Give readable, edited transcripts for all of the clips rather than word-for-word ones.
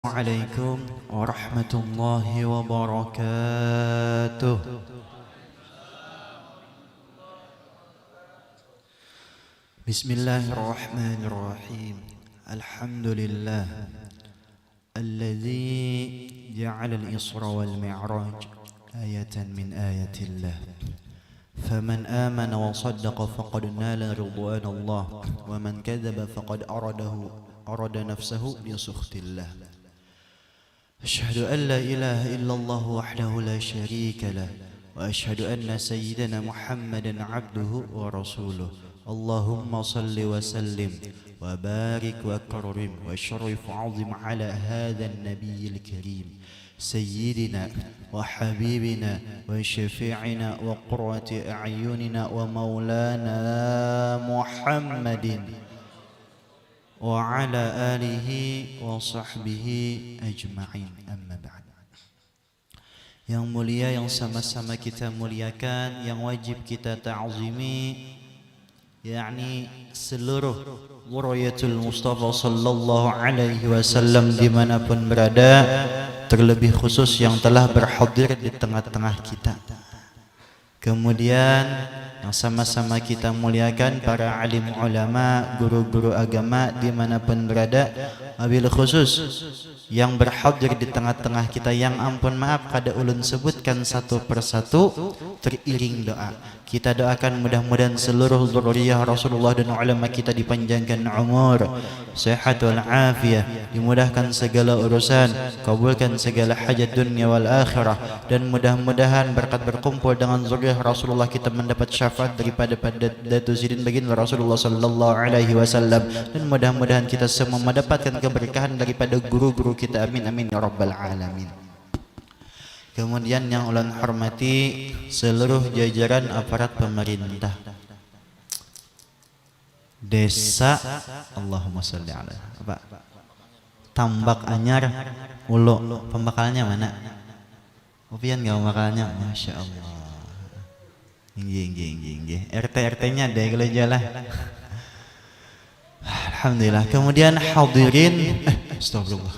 عليكم ورحمة الله وبركاته. بسم الله الرحمن الرحيم. الحمد لله الذي جعل الإسراء والمعراج آية من آيات الله، فمن آمن وصدق فقد نال رضوان الله، ومن كذب فقد أراد نفسه بسخط الله. أشهد أن لا إله إلا الله وحده لا شريك له، وأشهد أن سيدنا محمدا عبده ورسوله. اللهم صل وسلم وبارك وكرم وشرف وعظم على هذا النبي الكريم سيدنا وحبيبنا وشفيعنا وقرة أعيننا ومولانا محمد وعلى آله وصحبه ajma'in. Amma ba'd. Yang mulia, yang sama-sama kita muliakan, yang wajib kita ta'zimi, yakni seluruh wurayatul Mustafa sallallahu alaihi wasallam dimanapun berada, terlebih khusus yang telah berhadir di tengah-tengah kita. Kemudian yang sama-sama kita muliakan para alim ulama, guru-guru agama dimanapun berada, wabil khusus yang berhadir di tengah-tengah kita, yang ampun maaf kada ulun sebutkan satu persatu, teriring doa. Kita doakan mudah-mudahan seluruh zuriyah Rasulullah dan ulama kita dipanjangkan umur, sehat wal afiyah, dimudahkan segala urusan, kabulkan segala hajat dunia wal akhirah, dan mudah-mudahan berkat berkumpul dengan zuriyah Rasulullah kita mendapat syafaat daripada Datuk Sidin baginda Rasulullah sallallahu alaihi wasallam, dan mudah-mudahan kita semua mendapatkan keberkahan daripada guru-guru kita. Amin amin ya rabbal alamin. Kemudian yang ulun hormati seluruh jajaran aparat pemerintah desa, Allahumma sholli ala apa? Tambak Anyar Ulo, pembakalannya mana? Upian gak pembakalannya? Masya Allah. Inggih. RT-nya ada kalau jalan. Alhamdulillah. Kemudian hadirin, astagfirullah.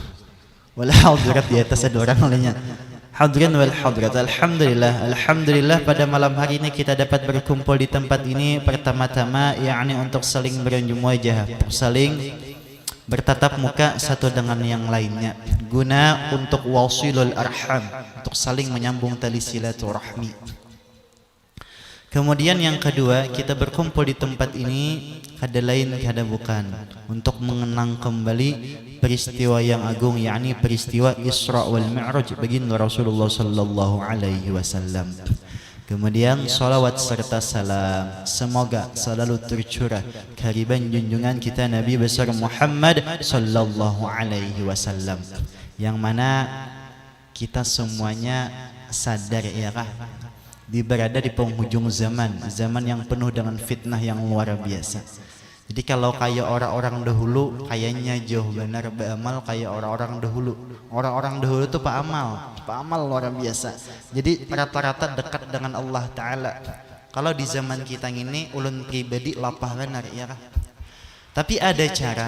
Wala hadirat di atas ada orang olehnya. Hadirin wal hadirat, Alhamdulillah pada malam hari ini kita dapat berkumpul di tempat ini pertama-tama yakni untuk saling berunjuk wajah, saling bertatap muka satu dengan yang lainnya, guna untuk wasilul arham, untuk saling menyambung tali silaturahmi. Kemudian yang kedua, kita berkumpul di tempat ini kada lain kada bukan untuk mengenang kembali peristiwa yang agung, yakni peristiwa Isra wal Mi'raj baginda Rasulullah sallallahu alaihi wasallam. Kemudian salawat serta salam semoga selalu tercurah kehadiran junjungan kita Nabi besar Muhammad sallallahu alaihi wasallam, yang mana kita semuanya sadar ya kah, berada di penghujung zaman yang penuh dengan fitnah yang luar biasa. Jadi kalau kayak orang-orang dahulu kayaknya jauh benar beramal kayak orang-orang dahulu. Orang-orang dahulu tuh pak amal luar biasa. Jadi rata-rata dekat dengan Allah Ta'ala. Kalau di zaman kita ini ulun pribadi lapah benar ya kah? Tapi ada cara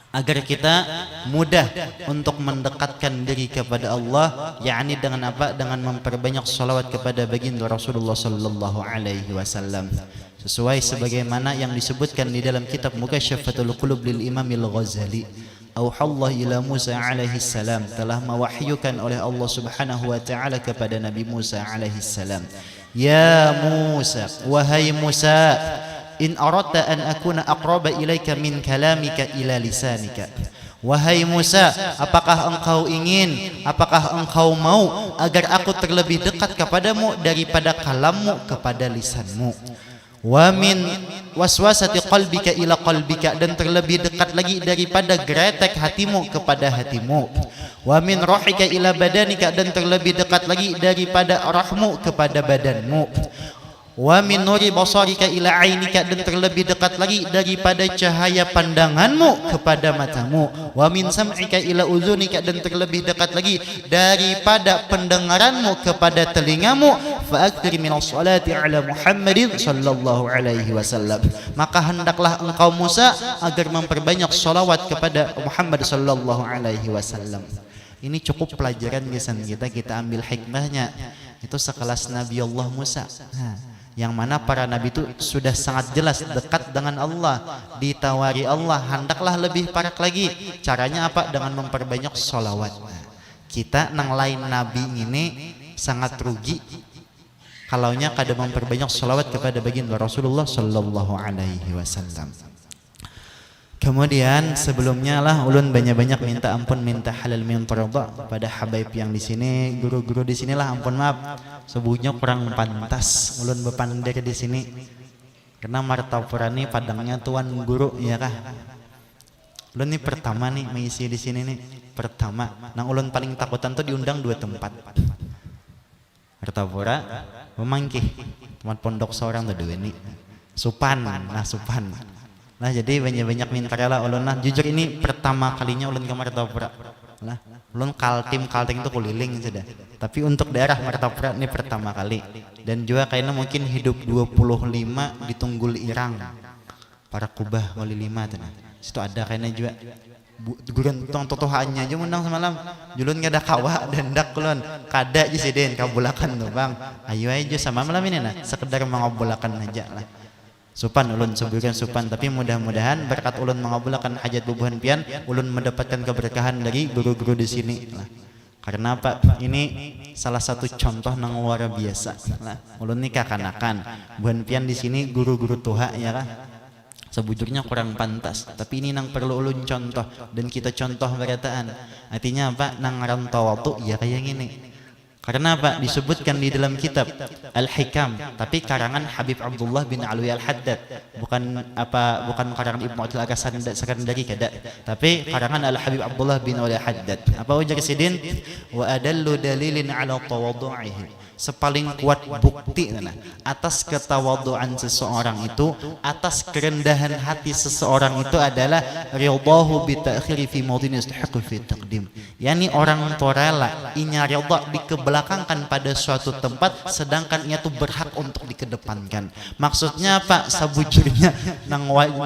agar kita mudah untuk mendekatkan diri kepada Allah, yakni dengan apa? Dengan memperbanyak salawat kepada baginda Rasulullah sallallahu alaihi wasallam, sesuai sebagaimana yang disebutkan di dalam kitab Mukasyafatul Qulub lil Imam Al-Ghazali. Auhallah ila Musa alaihi salam, telah mewahyukan oleh Allah Subhanahu wa taala kepada Nabi Musa alaihi salam, ya Musa, wahai Musa, in aradta an akuna aqraba ilaika min kalamika ila lisanika. Wahai Musa, apakah engkau mau agar aku terlebih dekat kepadamu daripada kalammu kepada lisanmu? Wa min waswasati qalbika ila qalbika, dan terlebih dekat lagi daripada geretek hatimu kepada hatimu. Wa min rohika ila badanika, dan terlebih dekat lagi daripada rohmu kepada badanmu. Wa min nuri basarika ila ainika, dan terlebih dekat lagi daripada cahaya pandanganmu kepada matamu. Wa min sam'ika ila udhunika, dan terlebih dekat lagi daripada pendengaranmu kepada telingamu. fa'akthir minas salati ala Muhammadin sallallahu alaihi wasallam. Maka hendaklah engkau Musa agar memperbanyak salawat kepada Muhammad sallallahu alaihi wasallam. Ini cukup pelajaran kita ambil hikmahnya. Itu sekelas Nabi Allah Musa. Yang mana para nabi itu sudah sangat jelas dekat dengan Allah, ditawari Allah hendaklah lebih parak lagi. Caranya apa? Dengan memperbanyak sholawat. Kita nang lain nabi ini sangat rugi kalaunya kada memperbanyak sholawat kepada baginda Rasulullah sallallahu alaihi wasallam. Kemudian sebelumnya lah ulun banyak-banyak minta ampun, minta halal min ridha pada habaib yang di sini, guru-guru di sinilah ampun maaf sebuhnya kurang pantas ulun bepandir di sini karena martapurani padangnya tuan guru ya kah. Ulun ini pertama nih mengisi di sini nih pertama. Nang ulun paling takutan tuh diundang 2 tempat. Martapura, memangkih tempat pondok seorang tuh dua ini. Supan, nah Supan. Nah jadi banyak-banyak minta rela ulun lah. Jujur ini pertama kalinya ulun ke Martapura. Nah, ulun kaltim itu keliling sudah. Tapi untuk daerah Martapura ini pertama kali. Dan juga kayaknya mungkin hidup 25 di Tunggul Irang. Para kubah wali 5 tuh. Situ ada kayaknya juga. Guran totohannya aja undang semalam. Julun gak ada kawa dan dak ulun. Kada aja sih den kabulakan tuh bang. Ayo aja sama malam ini nah. Sekedar mengabulakan aja lah. Supan ulun sebutkan Supan, tapi mudah-mudahan berkat ulun mengabulkan hajat bubuhan pian, ulun mendapatkan keberkahan dari guru-guru di sini. Nah, karena apa? Ini salah satu contoh nang luar biasa. Nah, ulun nikah kanakan, buhan pian di sini guru-guru tuha ya kah? Sebujurnya kurang pantas, tapi ini nang perlu ulun contoh dan kita contoh berataan. Artinya apa? Nang rantau waktu ya kayak gini. Karena apa? Disebutkan di dalam kitab Al-Hikam, tapi karangan Habib Abdullah bin Alwi Al-Haddad, bukan karangan Ibnu Atil As-Sakandari kada, tapi karangan Al-Habib Abdullah bin Alwi Al-Haddad. Apa ujar sidin? Wa adallu dalilin ala tawaddu'ihi. Sepaling kuat bukti atas ketawaduan seseorang itu, atas kerendahan hati seseorang itu adalah ridahu bi ta'khiri fi mawdin yastahiqu fi taqdim. Yani orang torela inya ridha dikebelakangkan pada suatu tempat sedangkan ia tuh berhak untuk dikedepankan. Maksudnya apa? Sabujurnya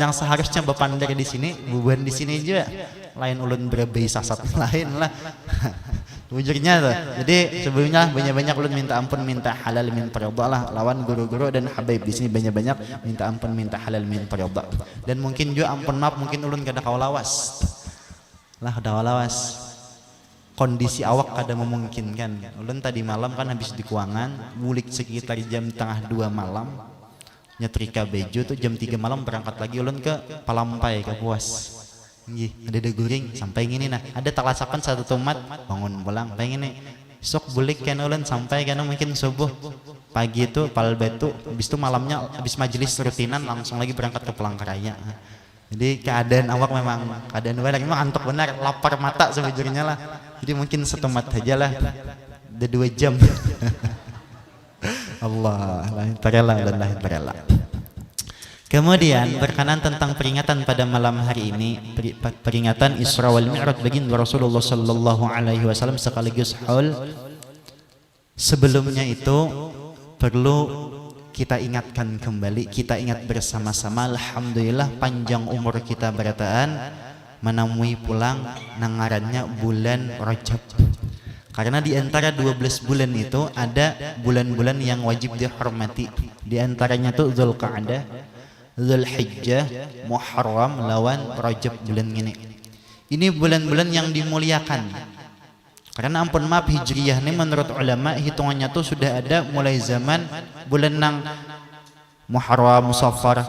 yang seharusnya bepandar di sini, bubuhan di sini juga. Lain ulun berbei sasat lain lah. Wujudnya tuh. Jadi sebelumnya banyak-banyak ulun minta ampun, minta halal min ridha lah lawan guru-guru dan habaib di sini banyak-banyak minta ampun, minta halal min ridha. Dan mungkin juga ampun maaf mungkin ulun kada kaulawas. Lah kada kaulawas. Kondisi awak kada memungkinkan. Ulun tadi malam kan habis di Kuangan, mulik sekitar jam tengah 2 malam. Nyetrika bejo tuh jam 3 malam berangkat lagi ulun ke Palampai ke Puas. Ada guring sampai gini nah ada talasakan satu tomat bangun pulang pengen nih sok bulik kan ulun sampai kan mungkin subuh pagi itu pal batu habis itu malamnya habis majelis rutinan langsung lagi berangkat ke Palangkaraya. Jadi keadaan awak memang keadaan memang antuk benar, lapar mata sebujurnya lah. Jadi mungkin setomat aja lah ada 2 jam. Allah lah terela. Kemudian berkenan tentang peringatan pada malam hari ini, peringatan Isra wal Mi'raj baginda Rasulullah sallallahu alaihi wasallam sekaligus haul. Sebelumnya itu perlu kita ingatkan kembali, kita ingat bersama-sama. Alhamdulillah panjang umur kita berataan menemui pulang nangarannya bulan Rajab. Karena di antara 12 bulan itu ada bulan-bulan yang wajib dihormati. Di antaranya tuh Dzulqa'dah, Dzulhijjah, Muharram lawan Rajab bulan ini. Ini bulan-bulan yang dimuliakan. Karena ampun maaf Hijriyah ini menurut ulama hitungannya tuh sudah ada mulai zaman bulan nang Muharram, Safar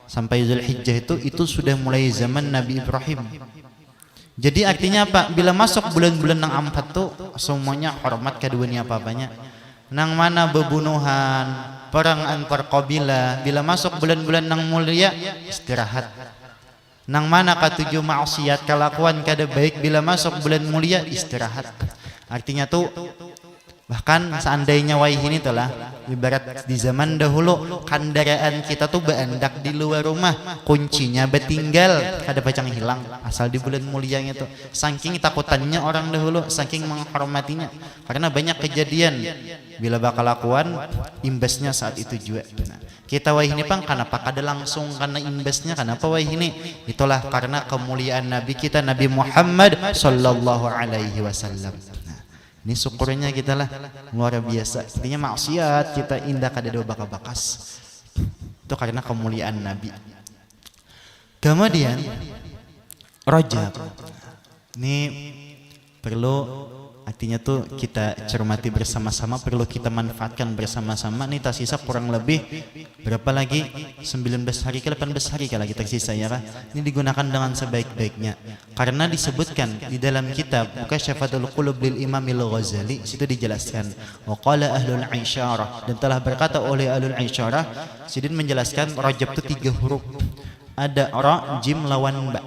sampai Dzulhijjah itu sudah mulai zaman Nabi Ibrahim. Jadi artinya apa? Bila masuk bulan-bulan nang 4 tuh semuanya hormat keduanya apa-apanya. Nang mana bebunuhan, perang antar kabilah, bila masuk bulan-bulan nang mulia istirahat. Nang mana ketujuh maksiat kelakuan kada baik bila masuk bulan mulia istirahat. Artinya tuh Bahkan seandainya waihin itulah ibarat di zaman dahulu kendaraan kita tuh berendak di luar rumah, kuncinya betinggal, kada pacang hilang asal di bulan mulia itu. Saking takutannya orang dahulu, saking menghormatinya, karena banyak kejadian bila bakal lakuan imbasnya saat itu juga. Nah, kita wahini pang kenapa kada langsung karena imbasnya, kenapa wahini? Itulah karena kemuliaan Nabi kita Nabi Muhammad sallallahu alaihi wasallam. Ini syukurnya kita lah luar biasa. Artinya maksiat kita indah kada dua bakas. Itu karena kemuliaan Nabi. Kemudian Rajab. Ini perlu artinya tuh kita cermati bersama-sama, perlu kita manfaatkan bersama-sama. Ini tersisa kurang lebih berapa lagi? 19 hari ke 18 hari kalau kita tersisa ya kah? Ini digunakan dengan sebaik-baiknya. Karena disebutkan di dalam kitab Mukasyafatul Qulub lil Imamil Ghazali, situ dijelaskan wa qala ahlul isyarah, dan telah berkata oleh ahlul isyarah, sidin menjelaskan Rajab itu 3 huruf. Ada ra, jim lawan ba.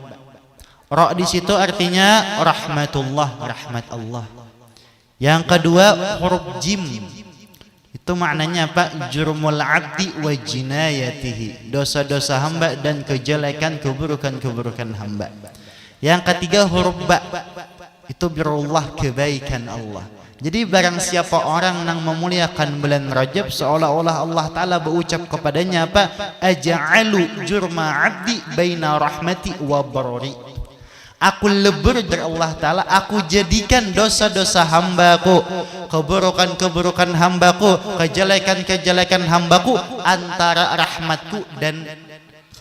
Ra di situ artinya rahmatullah, rahmat Allah. Yang kedua huruf jim, itu maknanya apa? Jurmul abdi wa jinayatihi, dosa-dosa hamba dan kejelekan keburukan-keburukan hamba. Yang ketiga huruf ba, itu birullah, kebaikan Allah. Jadi barang siapa orang yang memuliakan bulan Rajab, seolah-olah Allah Ta'ala berucap kepadanya apa? Aja'alu jurma abdi baina rahmati wa barori. Aku lebur dari Allah Ta'ala, aku jadikan dosa-dosa hambaku, keburukan-keburukan hambaku, kejelekan-kejelekan hambaku antara rahmatku dan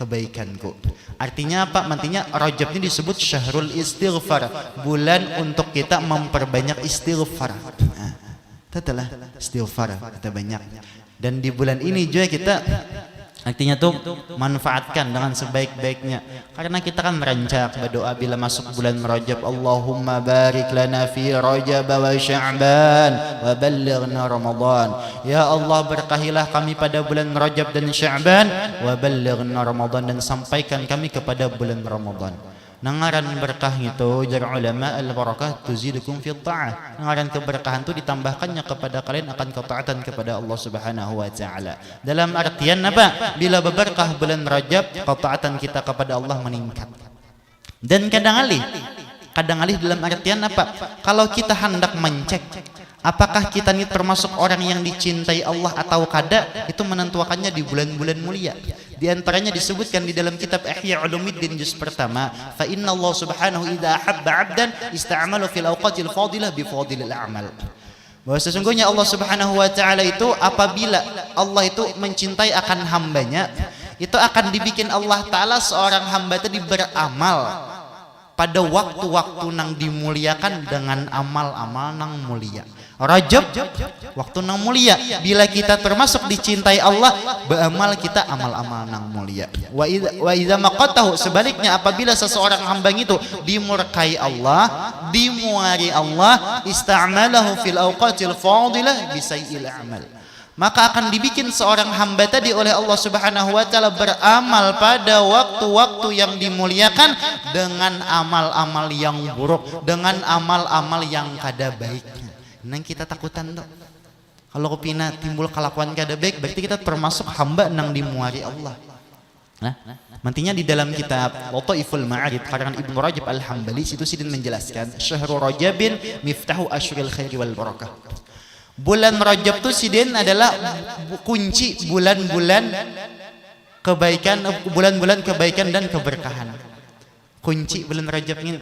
kebaikanku. Artinya apa? Artinya Rajab ini disebut syahrul istighfar, bulan untuk kita memperbanyak istighfar. Itulah istighfar kita banyak. Dan di bulan ini juga kita artinya tuh manfaatkan dengan sebaik-baiknya, karena kita kan merancak berdoa bila masuk bulan Rajab, Allahumma barik lana fi Rajab wa Sya'ban wa ballighna Ramadan. Ya Allah, berkahilah kami pada bulan Rajab dan Sya'ban, wa ballighna Ramadan, dan sampaikan kami kepada bulan Ramadan. Nangaran berkah itu jar ulama al-barakah tuzidukum fi ta'ah. Nangaran keberkahan itu ditambahkannya kepada kalian akan ketaatan kepada Allah Subhanahu wa taala. Dalam artian apa? Bila berkah bulan Rajab, ketaatan kita kepada Allah meningkat. Dan kadang-kali dalam artian apa? Kalau kita hendak mencek apakah kita ini termasuk orang yang dicintai Allah atau kada, itu menentukannya di bulan-bulan mulia. Di antaranya disebutkan di dalam kitab Ihya Ulumuddin juz pertama, fa inna Allah subhanahu idza ahabba 'abdan ista'malu fil awqatil fadilah bi fadilil a'mal. Bahwa sesungguhnya Allah Subhanahu wa taala itu apabila Allah itu mencintai akan hambanya, itu akan dibikin Allah Taala seorang hamba tadi beramal pada waktu-waktu nang dimuliakan dengan amal-amal nang mulia. Rajab waktu nang mulia, bila kita termasuk dicintai Allah, beramal kita amal-amal nang mulia. Wa idza maqatahu, sebaliknya apabila seseorang hamba itu dimurkai Allah, dimuari Allah, ista'malahu fil awqatil fadilah bisayil amal, maka akan dibikin seorang hamba tadi oleh Allah Subhanahu wa taala beramal pada waktu-waktu yang dimuliakan dengan amal-amal yang buruk, dengan amal-amal yang kada baik. Nang kita takutan tuh, kalau kepina timbul kelakuan kada baik, berarti kita termasuk hamba nang dimuari Allah. Nah, nantinya di dalam kitab Lataiful Ma'arif karangan Ibnu Rajab Al-Hambali, situ sidin menjelaskan Syahrul Rajabin miftahu asyuril khairi wal barakah. Bulan Rajab itu sidin adalah kunci bulan-bulan kebaikan, bulan-bulan kebaikan dan keberkahan. Kunci bulan Rajab ini.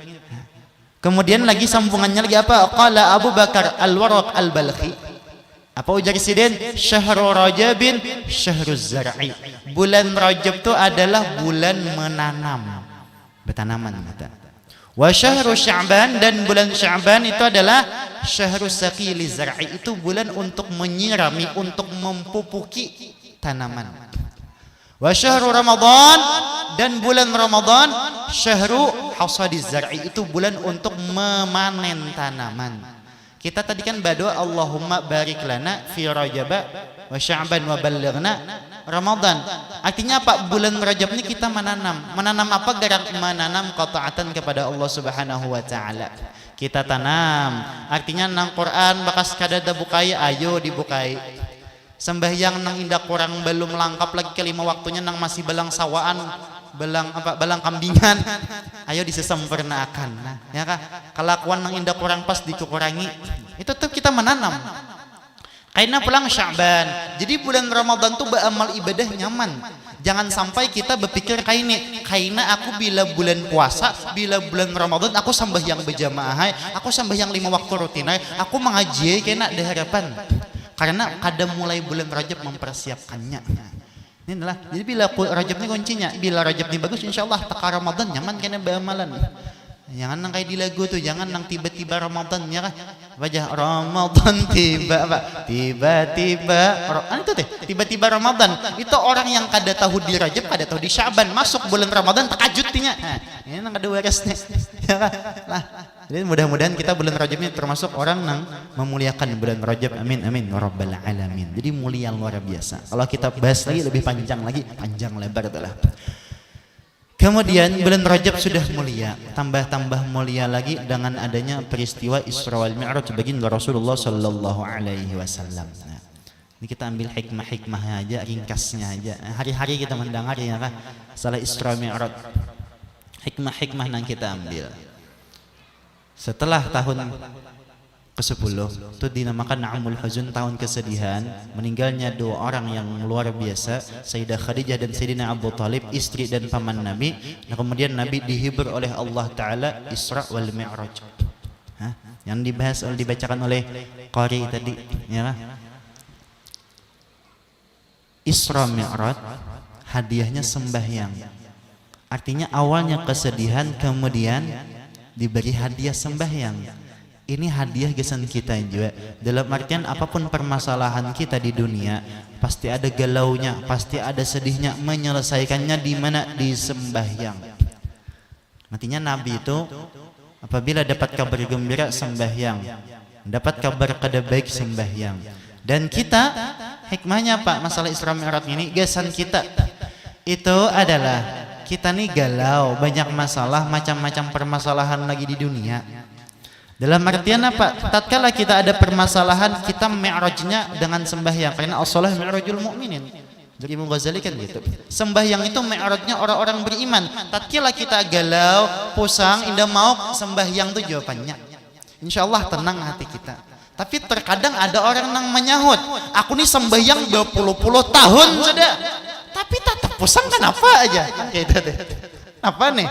Kemudian lagi sambungannya lagi apa? Qala Abu Bakar Al-Waraq Al-Balkhi. Apa ujar sidin? Syahrul Rajabin syahruz zar'i. Bulan Rajab itu adalah bulan menanam, bertanaman kata. Wa syahru Sya'ban, dan bulan Sya'ban itu adalah syahrus saqili zar'i, itu bulan untuk menyirami, untuk mempupuki tanaman. Wa syahru Ramadan, dan bulan Ramadan syahru hasadiz zar'i, itu bulan untuk memanen tanaman. Kita tadi kan berdoa Allahumma barik lana fi Rajab wa Sya'ban wa ballighna Ramadan. Artinya apa? Bulan Rajab ini kita menanam. Menanam apa? Gerak menanam ketaatan kepada Allah Subhanahu wa taala. kita tanam. Artinya nang Quran bakas kadada bukai, ayo dibukai. Sembahyang nang indah kurang belum lengkap lagi kelima waktunya nang masih belang sawaan, belang kambingan, ayo disesempurnakan. Nah, ya kah? Kelakuan nang indah kurang pas dikurangi. Itu tuh kita menanam. Karena pulang Sya'ban. Jadi bulan Ramadan tuh beramal ibadah nyaman. Jangan sampai kita berpikir karena aku bila bulan puasa, bila bulan Ramadan aku sembahyang berjamaah, aku sembahyang 5 waktu rutin, aku mengaji kena ada harapan. Karena kadang mulai bulan Rajab mempersiapkannya. Ini adalah jadi bila Rajab ini kuncinya, bila Rajab ini bagus insyaallah teka Ramadan nyaman kena beramalan. Jangan nang kayak di lagu tuh, jangan nang tiba-tiba Ramadan ya kan. Wajah Ramadan tiba-tiba itu teh tiba-tiba Ramadan. Itu orang yang kada tahu di Rajab, kada tahu di Sya'ban, masuk bulan Ramadan takajutnya. Nah, ini nang kada waresnya. Ya kan? Lah, jadi mudah-mudahan kita bulan Rajab ini termasuk orang nang memuliakan bulan Rajab. Amin amin ya rabbal alamin. Jadi mulia luar biasa. Kalau kita bahas lagi lebih panjang lagi, panjang lebar itulah. Kemudian bulan Rajab sudah mulia, tambah-tambah mulia lagi dengan adanya peristiwa Isra wal Mi'raj baginda Rasulullah sallallahu alaihi wasallam. Nah, ini kita ambil hikmah-hikmahnya aja, ringkasnya aja. Hari-hari kita mendengar ya kan, salah Isra Mi'raj. Hikmah-hikmah yang kita ambil. Setelah tahun ke-10 itu dinamakan Amul Huzun, tahun kesedihan, meninggalnya 2 orang yang luar biasa, Sayyidah Khadijah dan Sayyidina Abu Talib, istri dan paman Nabi. Nah, kemudian Nabi dihibur oleh Allah Ta'ala Isra wal Mi'raj. Yang dibahas dibacakan oleh Qari tadi ya. Isra Mi'raj hadiahnya sembahyang. Artinya awalnya kesedihan, kemudian diberi hadiah sembahyang. Ini hadiah gesan kita juga. Dalam artian apapun permasalahan kita di dunia, pasti ada galaunya, pasti ada sedihnya. Menyelesaikannya di mana? Di sembahyang. Artinya Nabi itu apabila dapat kabar gembira sembahyang, dapat kabar kada baik sembahyang. Dan kita hikmahnya Pak, masalah Isra Mi'raj ini, gesan kita itu adalah kita nih galau, banyak masalah, macam-macam permasalahan lagi di dunia. Dalam artian apa? Tatkala kita ada permasalahan, kita mi'rajnya dengan sembahyang. Karena as-shalah mi'rajul mu'minin. Dari Imam Ghazali kan gitu. Sembahyang itu mi'rajnya orang-orang beriman. Tatkala kita galau, pusang, indah mau, sembahyang itu jawabannya. Insyaallah tenang hati kita. Tapi terkadang ada orang yang menyahut, aku nih sembahyang 20 tahun sudah, tapi tetap pusang kenapa aja? Gitu deh. Apa nih?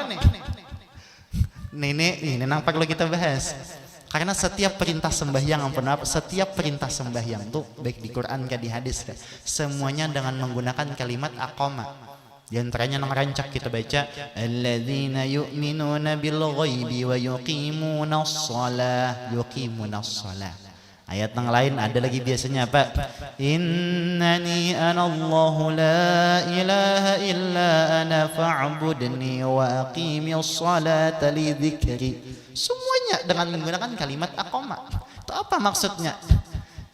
Ini nampak perlu kita bahas. Karena setiap perintah sembahyang, setiap perintah sembahyang tuh baik di Quran ke di hadis ke, semuanya dengan menggunakan kalimat aqama. Di antaranya yang rancak kita baca, alladzina yu'minuna bil ghaibi wa yuqimunas shalah. Ayat yang lain ada lagi biasanya apa? Innani anallahu la ilaha illa ana fa'budni wa aqimish salata li dzikri. Semuanya dengan menggunakan kalimat aqama. Itu apa maksudnya?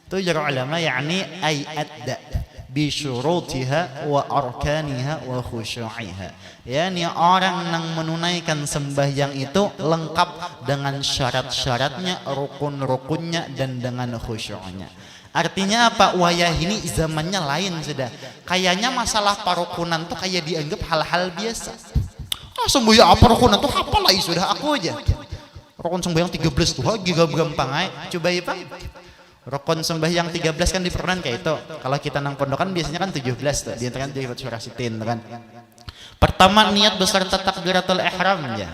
Itu para ulama yakni ayat bi syurutiha wa arkaniha wa khusyu'iha. Yani orang yang menunaikan sembahyang itu lengkap dengan syarat-syaratnya, rukun-rukunnya, dan dengan khusyu'nya. Artinya apa? Wayah ini zamannya lain sudah. Kayaknya masalah parukunan tuh kayak dianggap hal-hal biasa. Sembahyang apa rukunan tuh apalah sudah aku aja. Rukun sembahyang 13 tuh gampang aja. Coba ya Pak. Rukun sembahyang 13 kan di Quran kayak itu. Kalau kita nang pondokan biasanya kan 17 tuh. Di antara di surah Sitin kan. Pertama niat beserta takbiratul ihram ya.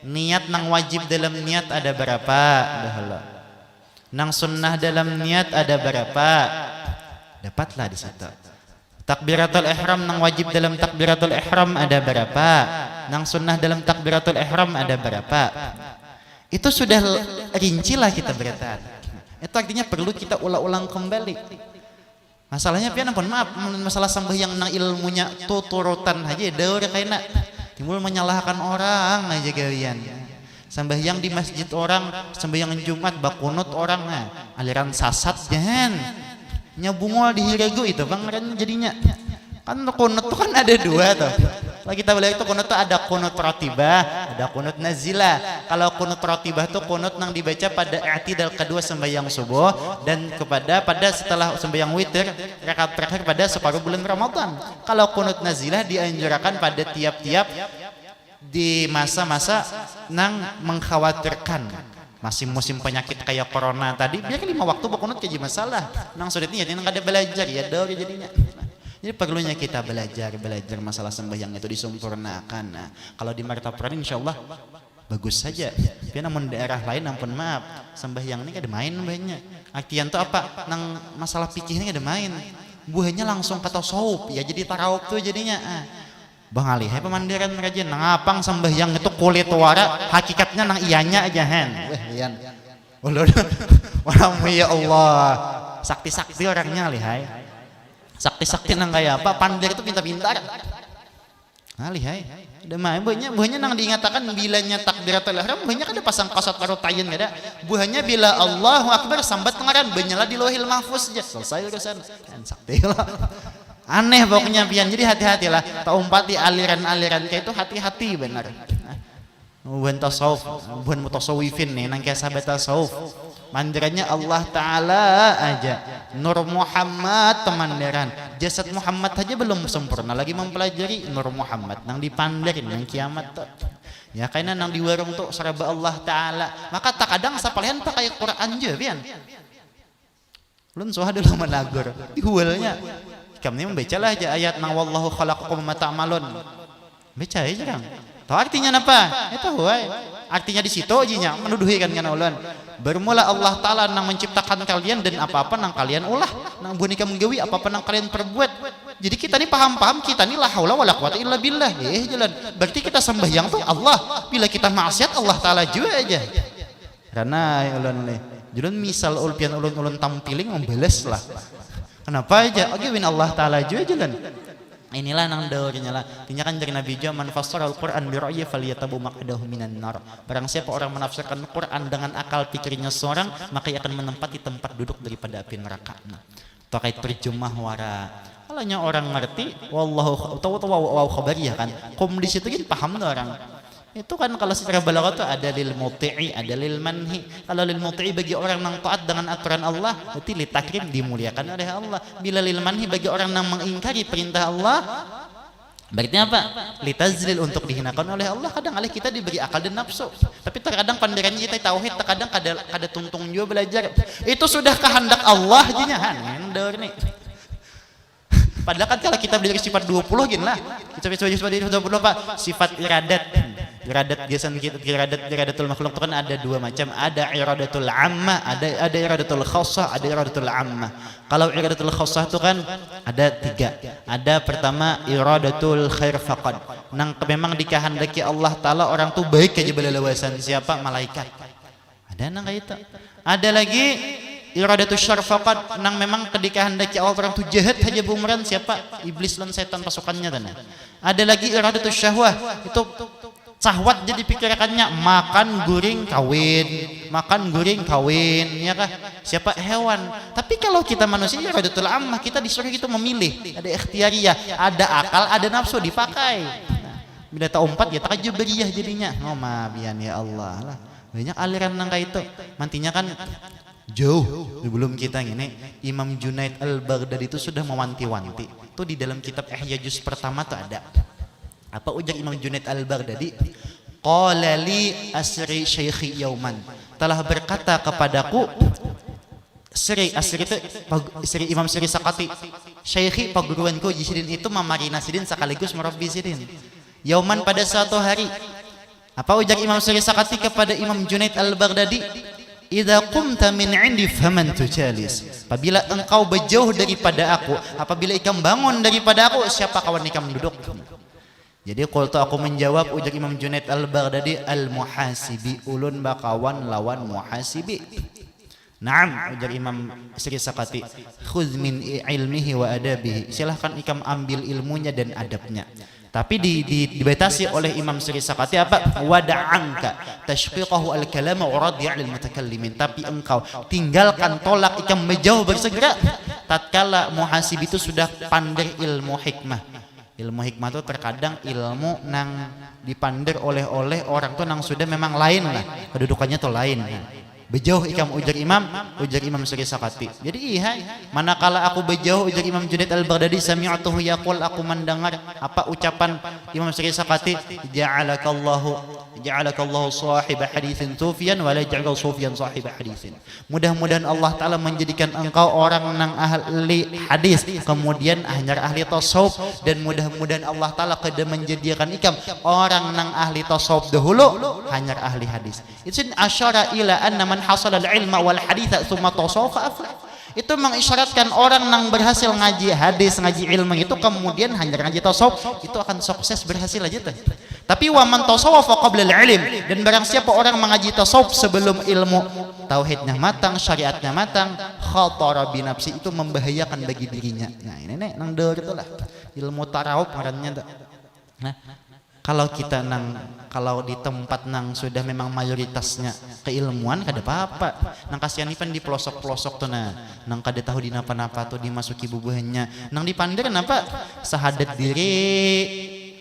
Niat nang wajib dalam niat ada berapa? Nang sunnah dalam niat ada berapa? Dapatlah di situ. Takbiratul ihram nang wajib dalam takbiratul ihram ada berapa? Nang sunnah dalam takbiratul ihram ada berapa? Itu sudah rincilah kita berkata. Itu artinya perlu kita ulang-ulang kembali. Masalahnya pian ampun maaf, masalah sembahyang nang ilmunya tuturutan aja daur kayaknya timbul menyalahkan orang aja gawian. Sembahyang di masjid orang, sembahyang Jumat bakunut orang, aliran sasat jangan. Nyabungol di hirego itu Bang jadinya. Kan kunut tuh kan ada 2 tuh. Kalau kita belajar itu kunut tuh ada kunut ratibah, ada kunut nazilah. Kalau kunut ratibah itu kunut yang dibaca pada i'tidal kedua sembahyang subuh dan pada setelah sembahyang witir rakaat terakhir pada separuh bulan Ramadan. Kalau kunut nazilah dianjurkan pada tiap-tiap di masa-masa nang mengkhawatirkan, masih musim penyakit kayak corona tadi, biar 5 waktu berkunut kaji masalah. Nang sudahnya jadi nang ada belajar ya dor jadinya. Jadi perlunya kita belajar masalah sembahyang itu disempurnakan. Nah, kalau di Martapura insyaallah bagus saja. Tapi namun daerah lain ampun maaf, sembahyang ini kada main banyak. Artian tuh apa? Nang masalah fikih ini kada main. Buahnya langsung kata tasawuf ya, jadi tarawuf tuh jadinya. Bang Ali, hai pemandiran rajin nang apang sembahyang itu kulit wara, hakikatnya nang iyanya aja hen. Iyan. Walau ya Allah, sakti-sakti orangnya lihai. Sakti-sakti nang kayak apa? Pandir itu pintar-pintar. Lihai. Udah mah buahnya nang diingatakan bilanya takbiratul ihram, buahnya kada pasang qasat karo tayin kada. Buahnya bila Allahu Akbar sambat tengaran benyala di Lauhil Mahfuz aja. Selesai urusan. Kan sakti lah. Aneh pokoknya pian, jadi hati-hatilah. Tak umpati aliran-aliran kayak itu hati-hati benar. Bukan tasawuf, bukan mutasawifin nih, nang kayak sahabat tasawuf. Mandirannya Allah Ta'ala aja. Nur Muhammad pemandiran. Jasad Muhammad aja belum sempurna, lagi mempelajari Nur Muhammad. Nang dipandirin, nang kiamat tuh. Ya kayaknya nang di warung tuh saraba Allah Ta'ala. Maka tak kadang sapalian pakai Quran aja pian. Lun soha dulu menagur. Dihualnya. Kami membacalah aja ayat nang wallahu khalaqakum ma ta'malun. Baca aja kan. Tahu artinya apa? Itu huai. Artinya di situ aja menuduhi kan ulun. Bermula Allah Ta'ala nang menciptakan kalian dan apa-apa nang kalian ulah. Nang bonika menggawi apa-apa nang kalian perbuat. Jadi kita ini paham-paham kita ini la haula wala quwata illa billah. Jalan. Berarti kita sembahyang tuh Allah. Bila kita maksiat Allah Ta'ala juga aja. Karena ulun nih. Julun misal ulpian ulun tampiling membalas lah. Kenapa aja? Oke, win Allah Ta'ala juga jalan. Inilah nang daurnya lah. Tinya kan dari Nabi Jah man fassara al-Quran bi ra'yi falyatabu maq'adahu minan nar. Barang siapa orang menafsirkan Quran dengan akal pikirnya seorang, maka ia akan menempati tempat duduk daripada api neraka. Nah, terkait terjemah wara. Kalaunya orang ngerti, wallahu tahu wa khabariyah kan. Kom di situ kan paham tuh orang. Itu kan kalau secara balaghah tuh ada lil muti'i, ada lil manhi. Kalau lil muti'i bagi orang yang taat dengan aturan Allah, berarti li takrim dimuliakan oleh Allah. Bila lil manhi bagi orang yang mengingkari perintah Allah, berarti apa? Li tazlil untuk dihinakan oleh Allah. Kadang alih kita diberi akal dan nafsu. Tapi terkadang pandirannya kita tauhid, terkadang kada tuntung juga belajar. Itu sudah kehendak Allah jinya handor nih. Padahal kan kalau kita belajar sifat 20 gini lah. Kita belajar sifat 20 apa? Sifat iradat. Iradat gesan kita, iradatul makhluk itu kan ada dua macam. Ada iradatul ammah, ada iradatul khassah, ada iradatul ammah. Kalau iradatul khassah itu kan ada 3. Ada pertama iradatul khair faqad. Nang memang dikehendaki Allah Ta'ala orang tuh baik aja belalawasan siapa? Malaikat. Ada nang kayak itu. Ada lagi iradatul syarr faqad, nang memang dikehendaki Allah orang tuh jahat aja bumeran siapa? Iblis dan setan pasukannya tanah. Ada lagi iradatul syahwah, itu syahwat jadi pikirannya makan guring kawin ya kah siapa hewan. Tapi kalau kita manusia ya iradatul ammah, kita disuruh gitu memilih, ada ikhtiariyah, ada akal, ada nafsu dipakai. Bila tak umpat ya tak jubriyah jadinya. Oh mabian ya Allah lah. Banyak aliran nangka itu. Mantinya kan jauh sebelum kita ini Imam Junaid Al-Baghdadi itu sudah mewanti-wanti. Itu di dalam kitab Ihya juz pertama tuh ada. Apa ujar Imam Junaid Al-Baghdadi? Qala li asri syaikhi yauman. Telah berkata kepadaku Asri itu Imam Sri Sakati. Syaikhi paguruanku Jisidin itu memarina sidin sekaligus merabbi sidin. Yauman pada suatu hari. Apa ujar Imam Sri Sakati kepada Imam Junaid Al-Baghdadi? Idza qumta min 'indi faman tujalis. Apabila engkau berjauh daripada aku, apabila ikam bangun daripada aku, siapa kawan ikam duduk? Jadi qultu aku menjawab ujar Imam Junaid Al-Baghdadi al-muhasibi, ulun bakawan lawan muhasibi. Naam ujar Imam Sri Sakati, khudz min ilmihi wa adabihi, silahkan ikam ambil ilmunya dan adabnya. Tapi dibatasi oleh Imam Sri Sakati apa? Wada'anka tashqiqahu al-kalama wa radi'a lil mutakallimin. Tapi engkau tinggalkan, tolak, ikam menjauh bersegera tatkala muhasib itu sudah pandai ilmu hikmah. Ilmu hikmah tuh terkadang ilmu nang dipandir oleh orang tuh nang sudah memang lain lah, kedudukannya tuh lain. Bejauh ikam ujar Imam Sri Sakati. Jadi iya, manakala aku bejauh ujar Imam Junaid Al-Baghdadi, sami'tuhu yaqul, aku mendengar apa ucapan Imam Sri Sakati, ja'alakallahu sahiba haditsin sufiyan wa la ja'al sufiyan sahiba haditsin. Mudah-mudahan Allah Ta'ala menjadikan engkau orang nang ahli hadis kemudian hanya ahli tasawuf, dan mudah-mudahan Allah Ta'ala kada menjadikan ikam orang nang ahli tasawuf dahulu hanya ahli hadis. Itu asyara ila anna man hasala al-ilma wal haditha thumma tasawwafa aflah. Itu mengisyaratkan orang yang berhasil ngaji hadis, ngaji ilmu itu kemudian hanya ngaji tasawuf, itu akan sukses berhasil aja tuh. Tapi wa man tasawwafa qabla al-ilm, dan barang siapa orang mengaji tasawuf sebelum ilmu tauhidnya matang, syariatnya matang, khatara bi nafsi, itu membahayakan bagi dirinya. Nah, ini nang deur itulah ilmu tarawuf ngarannya tuh. Nah, kalau kita kalau di tempat nang sudah memang mayoritasnya keilmuan kada apa-apa. Nang kasihan ipan di pelosok-pelosok tuh nang kada tahu di napa-napa tuh dimasuki bubuhannya. Nang dipandir napa sahadat diri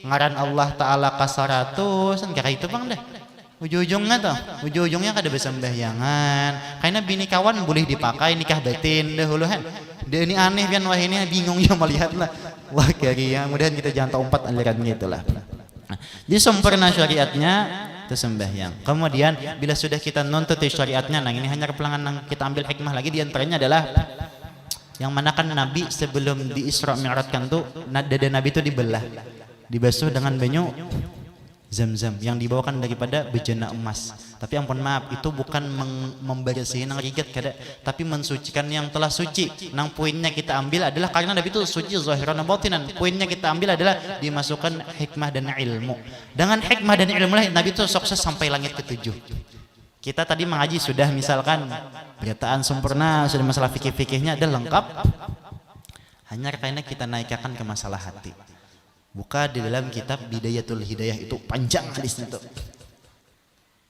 ngaran Allah Ta'ala kasaratus kan kayak itu bang dah. Ujung-ujungnya tuh, ujung-ujungnya kada bisa sembahyangan. Karena bini kawan boleh dipakai nikah batin dahuluan. Dia ini aneh kan, wah ini bingung ya melihat lah. Wah kaya mudahan kita jangan taumpat aliran gitulah. Jadi sempurna syariatnya itu sembahyang. Kemudian bila sudah kita nuntut syariatnya, nah ini hanya kepelangan yang kita ambil hikmah lagi, diantaranya adalah yang mana kan Nabi sebelum di Isra Mi'rajkan tuh dada Nabi itu dibelah, dibasuh dengan banyu Zam-zam yang dibawakan daripada bejana emas. Tapi ampun maaf, itu bukan membersihin nang rigat kada, tapi mensucikan yang telah suci. Nang poinnya kita ambil adalah karena Nabi itu suci zahiran dan batinan. Poinnya kita ambil adalah dimasukkan hikmah dan ilmu. Dengan hikmah dan ilmu lah Nabi itu sukses sampai langit ketujuh. Kita tadi mengaji sudah misalkan beritaan sempurna, sudah masalah fikih-fikihnya ada lengkap. Hanya karena kita naikkan ke masalah hati. Buka di dalam kitab Bidayatul Hidayah, itu panjang hadisnya tuh.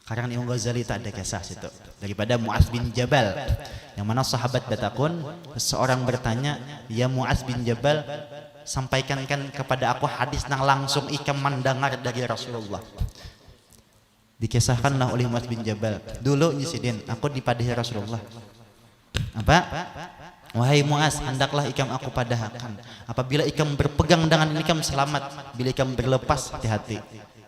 Karang Imam Ghazali tak ada kisah situ daripada Mu'adz bin Jabal, yang mana sahabat batakun seorang bertanya, ya Mu'adz bin Jabal, sampaikan kepada aku hadis nang langsung ikam mendengar dari Rasulullah. Dikisahkanlah oleh Mu'adz bin Jabal, dulu nyisidin aku dipadahi Rasulullah. Apa? Wahai Mu'adz, hendaklah ikam aku padahakan. Apabila ikam berpegang dengan ikam selamat, bila ikam berlepas hati-hati.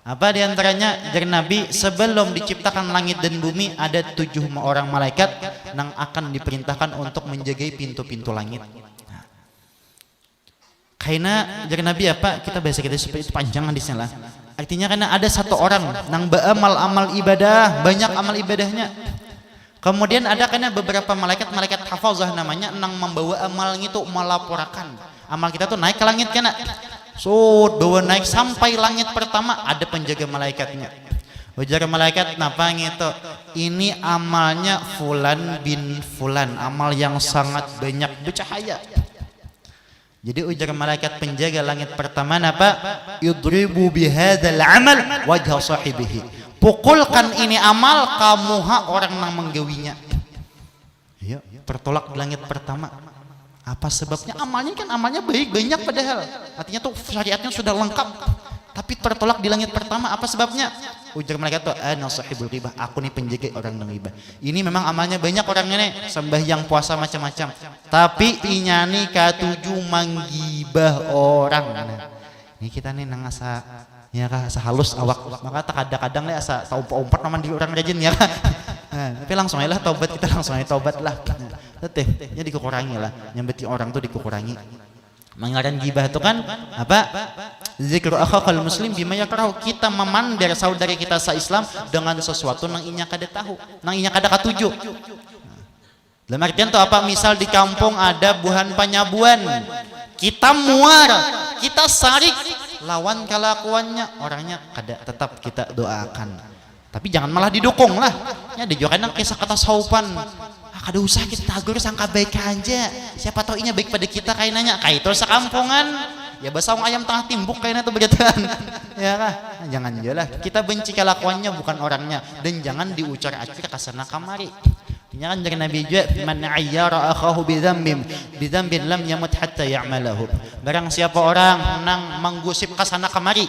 Apa diantaranya? Dari Nabi, sebelum diciptakan langit dan bumi ada 7 orang malaikat yang akan diperintahkan untuk menjaga pintu-pintu langit. Karena dari Nabi apa? Kita bahasa kita seperti itu panjang hadisnya lah. Artinya karena ada satu orang yang beramal ibadah, banyak amal ibadahnya. Kemudian ada karena beberapa malaikat hafazah namanya, nang membawa amal itu melaporkan. Amal kita tuh naik ke langit kena. Bawa naik sampai langit pertama, ada penjaga malaikatnya. Ujar malaikat napa gitu? Ini amalnya fulan bin fulan, amal yang sangat banyak bercahaya. Jadi ujar malaikat penjaga langit pertama napa? Yudribu bihadzal amal wajha sahibihi. Pukulkan ini amal kamuha orang yang menggawinya. Ya, tertolak di langit pertama. Apa sebabnya? Amalnya baik banyak padahal. Artinya tuh syariatnya sudah lengkap. Tapi tertolak di langit pertama. Apa sebabnya? Ujar malaikat tuh, ana sahibul ghibah, aku nih penjaga orang yang ghibah. Ini memang amalnya banyak orang ini, sembahyang puasa macam-macam. Tapi inyani katuju manggibah orang. Nah, ini kita nih nangasa ya kah sehalus awak, maka tak kadang-kadang lah asa umpat naman di orang rajin ya kah. Nah, tapi langsung aja lah taubat, kita langsung aja taubat lah. Teteh, ya dikurangi lah, nyambeti orang tuh dikurangi. Mengaran gibah itu kan apa? Zikru akhakal muslim bima yakrahu, kita memandar saudara kita se-Islam dengan sesuatu nang inya kada tahu, nang inya kada katuju. Dalam artian tuh apa? Misal di kampung ada buhan panyabuan, kita muar, kita sarik lawan kelakuannya, orangnya kada, tetap kita doakan. Tapi jangan malah didukung lah. Ya dijokan kisah kata saupan. Kada usah kita tagur sangka baik aja. Siapa tahu inya baik pada kita kayak nanya. Kayak itu sekampungan. Ya basah ayam tengah timbuk kayaknya tuh begituan. Ya kah? Nah, jangan jelah. Kita benci kelakuannya bukan orangnya, dan jangan diucar-acir kasarna kamari. Ini kan dari Nabi juga, man ayyara akhahu bidzambin lam yamut hatta ya'malahu. Barang siapa orang nang menggusip kesana kemari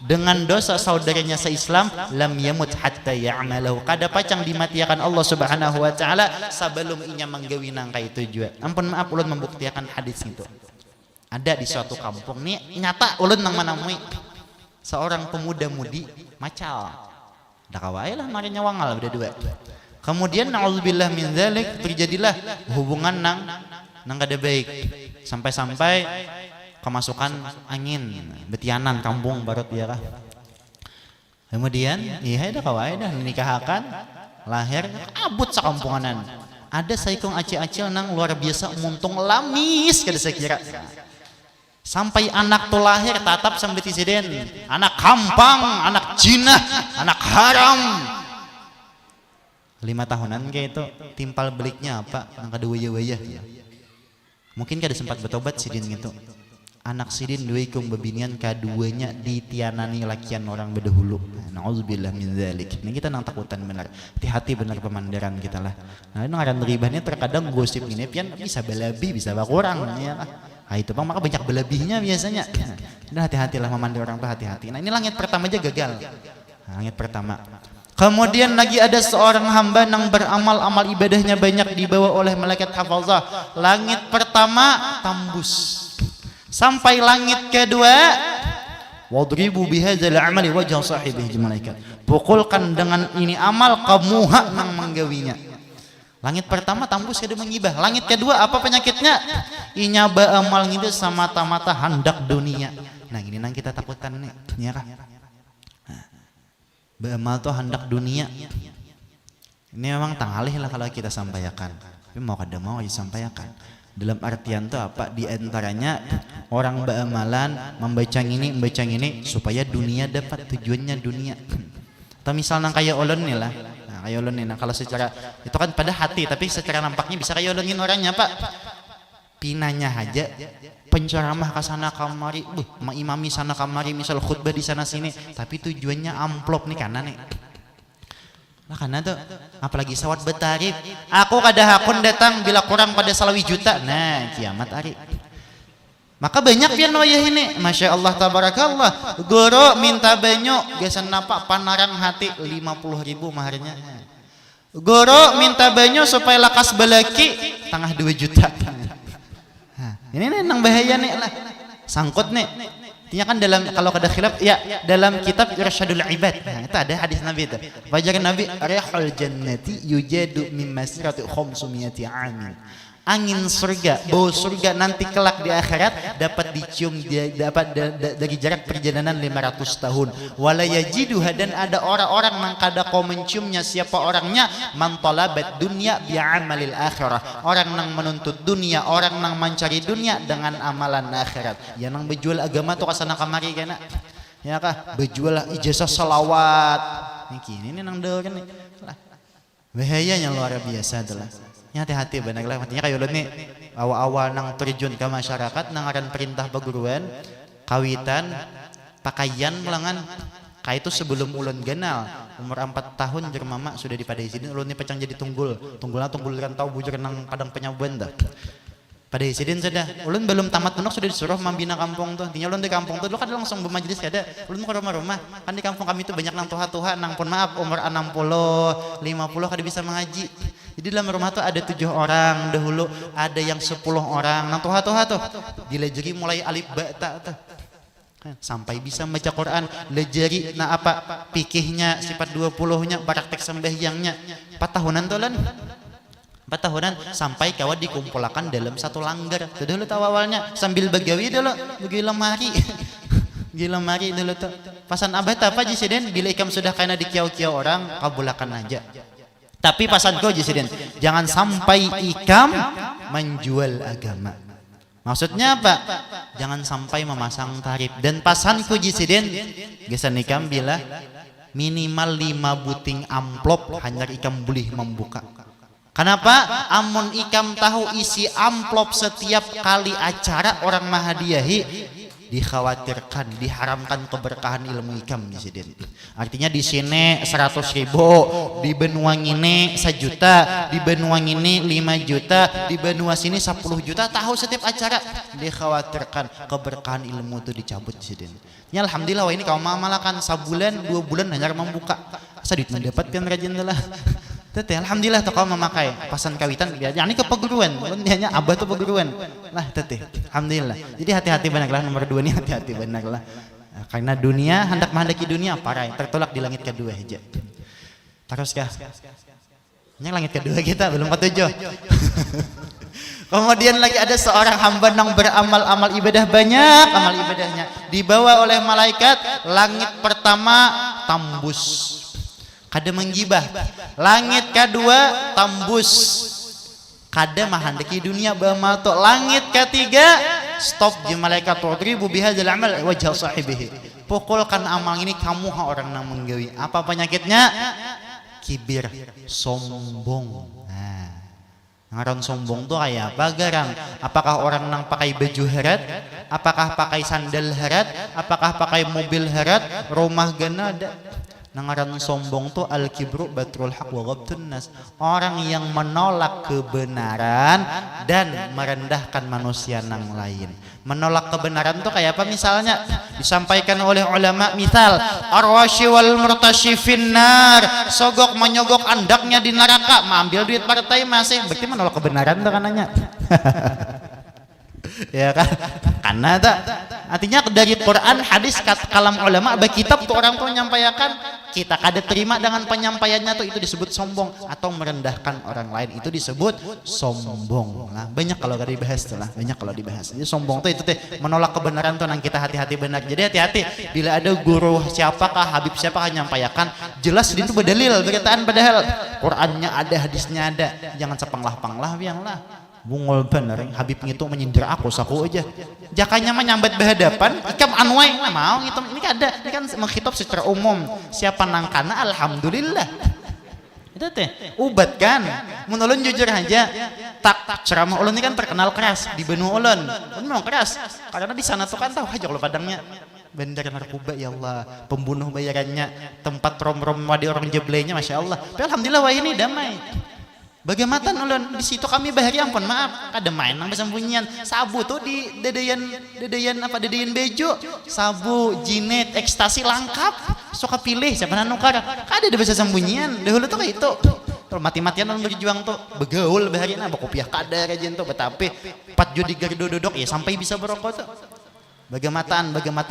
dengan dosa saudaranya se-Islam, lam yamut hatta ya'malahu. Kada pacang dimatiakan Allah Subhanahu wa taala sebelum inya menggawi nangka itu juga. Ampun maaf ulun membuktikan hadis itu. Ada di suatu kampung nih nyata ulun nang manamui seorang pemuda-mudi macal. Da kawai lah marinya wangal berdua. Kemudian na'udzubillah min dzalik terjadilah hubungan nang kada baik sampai-sampai kemasukan angin betianan kampung barat ya kah. Kemudian iya dah kawai dah nikahkan lahir abut sakampunganan. Ada saikong acil-acil nang luar biasa muntung lamis kada sekira. Sampai anak tuh lahir tatap sambil tisiden, anak kampang, anak jinah, anak haram. 5 tahunan kayak itu timpal beliknya apa nang kada waya-waya ya. Mungkin kada sempat bertobat sidin gitu. Anak sidin dua ikung bebinian kaduanya ditianani lakian orang berdahulu. Nauzubillah min dzalik. Ini kita nang takutan benar. Hati-hati benar pemandaran kita lah. Nah, ini ngaran ribahnya terkadang gosip ini pian bisa belabi bisa bakurang ya. Nah, itu bang maka banyak belebihnya biasanya. Nah, hati-hatilah memandang orang tuh hati-hati. Nah, ini langit pertama aja gagal. Nah, langit pertama. Kemudian lagi ada seorang hamba yang beramal amal ibadahnya banyak dibawa oleh malaikat hafazah. Langit pertama tembus. Sampai langit kedua, wadribu bihadzal amali wajha sahibihi malaikat. Pukulkan dengan ini amal kamuha nang menggawinya. Langit pertama tembus kada mengibah. Langit kedua apa penyakitnya? Inyaba amal itu semata-mata hendak dunia. Nah, ini nang kita takutan nih, ya kah? Beramal tuh hendak dunia. Ini memang tangalih lah kalau kita sampaikan. Tapi mau kada mau disampaikan. Dalam artian tuh apa? Di antaranya orang beramalan membaca ini supaya dunia dapat tujuannya dunia. Atau misalnya kayak ulun nih lah. Nah, kayak ulun nih. Nah, kalau secara itu kan pada hati, tapi secara nampaknya bisa kayak ulunin orangnya pak. Pinanya aja penceramah ke sana kamari, mengimami sana kamari, misal khutbah di sana sini, tapi tujuannya amplop nih karena nih. Lah karena tuh apalagi sawat betarif. Aku kada hakun datang bila kurang pada salawi juta. Nah, kiamat hari. Maka banyak pian wayah ini. Masya Allah tabarakallah. Guru minta banyak gasan napa panarang hati 50.000 maharnya. Guru minta banyak supaya lakas balaki tengah 2 juta. Ini nih nang bahaya nih lah. Sangkut nih. Artinya kan dalam kalau kada khilaf ya dalam kitab Irsyadul Ibad. Nah, itu ada hadis Nabi itu. Fajaran Nabi rihul jannati yujadu min masirati 500 amin. Angin surga, bau surga nanti kelak di akhirat dapat dicium dapat dari jarak perjalanan 500 tahun. Wala yajiduha dan ada orang-orang yang kada kau menciumnya siapa orangnya man talabat dunya bi'amalil akhirah. Orang yang menuntut dunia, orang yang mencari dunia dengan amalan akhirat. Ya nang berjual agama tuh kasana kamari kana. Ya kah? Berjual ijazah salawat. Ini nang deur kan. Bahayanya luar biasa adalah. Hati-hati benar lah. Artinya kayak ulun nih awal-awal nang terjun ke masyarakat nang aran perintah perguruan kawitan pakaian melangan kayak itu sebelum ulun genal umur 4 tahun jer mama sudah dipadai sini ulun nih pecang jadi tunggulnya tunggul rantau bujur nang padang penyabuan dah. Pada sidin sudah, ulun belum tamat punok sudah disuruh membina kampung tuh. Artinya ulun di kampung tuh, lu kan langsung bermajlis kada. Ulun mau ke rumah-rumah. Kan di kampung kami tuh banyak nang tuha-tuha, nang pun maaf umur 60, 50 kada bisa mengaji. Jadi dalam rumah tuh ada 7 orang dahulu, ada yang 10 orang. Nang tuha-tuha tuh dilejeri mulai alif ba ta tuh. Sampai bisa baca Quran, lejeri nah apa pikihnya sifat 20-nya, praktek sembahyangnya. 4 tahunan tuh lan. 4 tahunan sampai kawan dikumpulkan dalam satu langgar. Itu dulu tahu awalnya sambil begawi dulu, bagi lemari. Gila mari dulu tuh. Pasan abah apa jisiden bila ikam sudah kena di kiau-kiau orang, kabulakan aja. Tapi pasan kau jisiden, jangan sampai ikam menjual agama. Maksudnya apa? Jangan sampai memasang tarif. Dan pasanku jisiden, gesan ikam bila minimal 5 buting amplop hanya ikam boleh membuka. Kenapa? Amun ikam tahu isi amplop setiap kali acara orang mahadiyahi, dikhawatirkan, diharamkan keberkahan ilmu ikam di sini. Artinya di sini 100.000, di benua ini 1 juta, di benua ini 5 juta, di benua sini 10 juta. Tahu setiap acara dikhawatirkan keberkahan ilmu itu dicabut di sini. Ya alhamdulillah wah ini kaum mamalakan sabulan 2 bulan hanya membuka. Asa duit mendapatkan rajin lah. Tete alhamdulillah tuh kau memakai pasan kawitan biar ini ke peguruan hanya abah tuh peguruan lah tete alhamdulillah. Jadi hati-hati benarlah nomor 2 nih, hati-hati benarlah karena dunia hendak menghendaki dunia parah tertolak di langit kedua aja terus kah yang langit kedua kita belum ketujuh. Kemudian lagi ada seorang hamba yang beramal-amal ibadah banyak, amal ibadahnya dibawa oleh malaikat langit pertama tambus kada menggibah, langit kedua tambus kada mahandaki dunia bamato, langit ketiga stop di malaikat wadribu bihadzal amal wajh sahibihi, pukulkan amal ini kamu orang yang menggawi apa penyakitnya kibir sombong. Nah ngaran sombong tuh kayak apa garang? Apakah orang yang pakai baju herat, apakah pakai sandal herat, apakah pakai mobil herat, rumah gana ada. Ngaran sombong tuh al-kibru batrul haq wa ghabtun nas, orang yang menolak kebenaran dan merendahkan manusia yang lain. Menolak kebenaran tuh kayak apa misalnya disampaikan oleh ulama, misal arwashi wal murtashi finnar, sogok menyogok andaknya di neraka, mengambil duit partai masih berarti menolak kebenaran tuh kananya. Ya kan karena tak artinya dari Quran hadis kalam ulama bagi kitab tuh orang tuh menyampaikan kita kada terima dengan penyampaiannya tuh itu disebut sombong atau merendahkan orang lain itu disebut sombong. Nah banyak kalau kada dibahas tuh lah, banyak kalau dibahas. Jadi sombong tuh itu teh menolak kebenaran tuh nang kita hati-hati benar. Jadi hati-hati bila ada guru siapakah habib siapakah menyampaikan jelas itu berdalil beritaan padahal Qurannya ada hadisnya ada, jangan sepanglah-panglah bianglah. Bungol bener Habib itu menyindir aku saku aja jakanya menyambat berhadapan ikam anwai nggak mau gitu ini ada ini kan menghitop secara umum siapa nangkana alhamdulillah itu teh ubat kan menulun jujur aja tak ceramah ulun ini kan terkenal keras di benua ulun memang keras karena di sana tuh kan tahu aja kalau padangnya bandar narkoba ya Allah pembunuh bayarannya tempat rom-rom wadi orang jeblenya masya Allah tapi alhamdulillah wah ini damai. Bagaimana ulun di situ kami bahari ampun maaf kada main nang bersembunyian sabu tuh di dedeyan bejo sabu jinet ekstasi lengkap suka pilih siapa nukar kada ada bahasa sembunyian dahulu tuh kayak itu kalau mati-matian ulun berjuang tuh begaul bahari na bakopiah kada rajin tuh betape 4 judi gardo dodok ya sampai bisa berokok tuh Bagaimana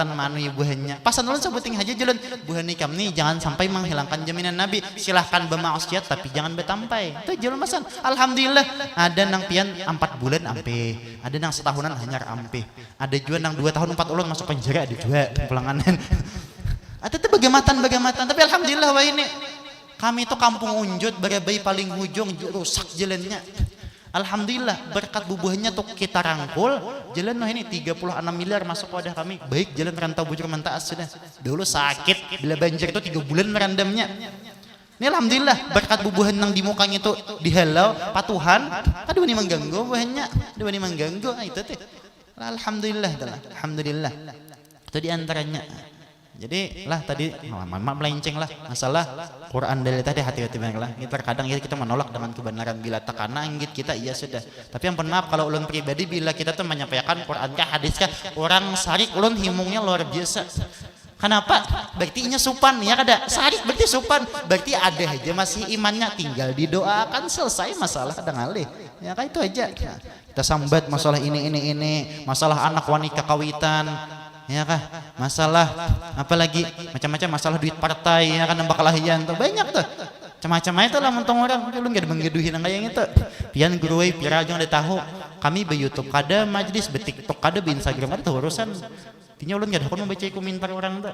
manu buahnya pasan ulun sebuting aja jalan buah nikam nih jangan sampai menghilangkan jaminan Nabi silahkan bermaksiat tapi jangan betampai itu jalan pasan alhamdulillah ada nang pian 4 bulan ampe ada nang setahunan hanyar ampe ada juga nang 2 tahun 4 ulun masuk penjara ada juga pulanganan ada tuh bagaimana tapi alhamdulillah wah ini kami itu kampung unjut berabai paling hujung rusak jalannya. Alhamdulillah berkat bubuhnya tuh kita rangkul jalan ini 36 miliar masuk wadah kami baik jalan rantau bujur mentaas sudah dulu sakit bila banjir itu 3 bulan merendamnya ini alhamdulillah berkat bubuhan yang di mukanya itu dihalau patuhan aduh ini mengganggu buahnya aduh ini mengganggu itu teh alhamdulillah itu diantaranya. Jadi lah tadi mama melenceng lah masalah Quran dari tadi hati-hati banget lah. Ini terkadang kita menolak dengan kebenaran bila tekana inggit kita iya sudah. Tapi yang maaf kalau ulun pribadi bila kita tuh menyampaikan Quran kah hadis kah orang sarik ulun himungnya luar biasa. Kenapa? Berarti inya supan ya kada sarik berarti supan berarti ada aja masih imannya tinggal didoakan selesai masalah kadang alih. Ya kan itu aja. Kita sambat masalah ini masalah anak wanita kawitan. Ya kah masalah apalagi macam-macam masalah duit partai ya kan nambah kelahian tuh banyak tuh macam-macam itu lah mentong orang lu nggak menggeduhin kayak gitu pian guruai pira aja udah tahu kami be YouTube kada majlis be TikTok kada be Instagram ada tuh urusan tinya ulun nggak ada kon membaca komentar orang tuh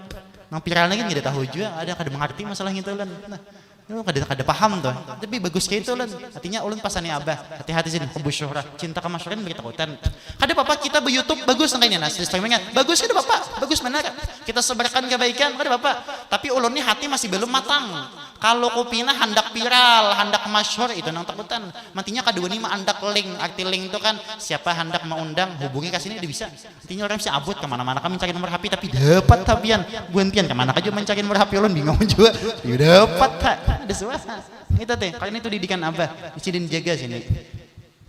nang viral lagi nggak tahu juga ada kada mengerti masalah itu lan nah lu kada paham tuh tapi bagus kayak itu lan artinya ulun pasani abah hati-hati sih hubus syuhrah cinta kemasyarakat beri takutan kada apa kita be YouTube bagus nang kayaknya nasi streamingnya bagus kada bapak bagus benar kita sebarkan kebaikan kada bapak tapi ulun ini hati masih belum matang Kalau kupina hendak viral, hendak masyhur itu nang takutan. Mantinya kedua ini mah hendak link. Arti link itu kan siapa hendak mengundang hubungi ke sini dia bisa. Artinya orang bisa abot kemana-mana kami mencari nomor HP tapi dapat tapian. Buantian kemana aja mencari nomor HP ulun bingung juga. Ya dapat tak. Ada suara. Itu teh. Kalian itu didikan apa? Dicidin jaga sini.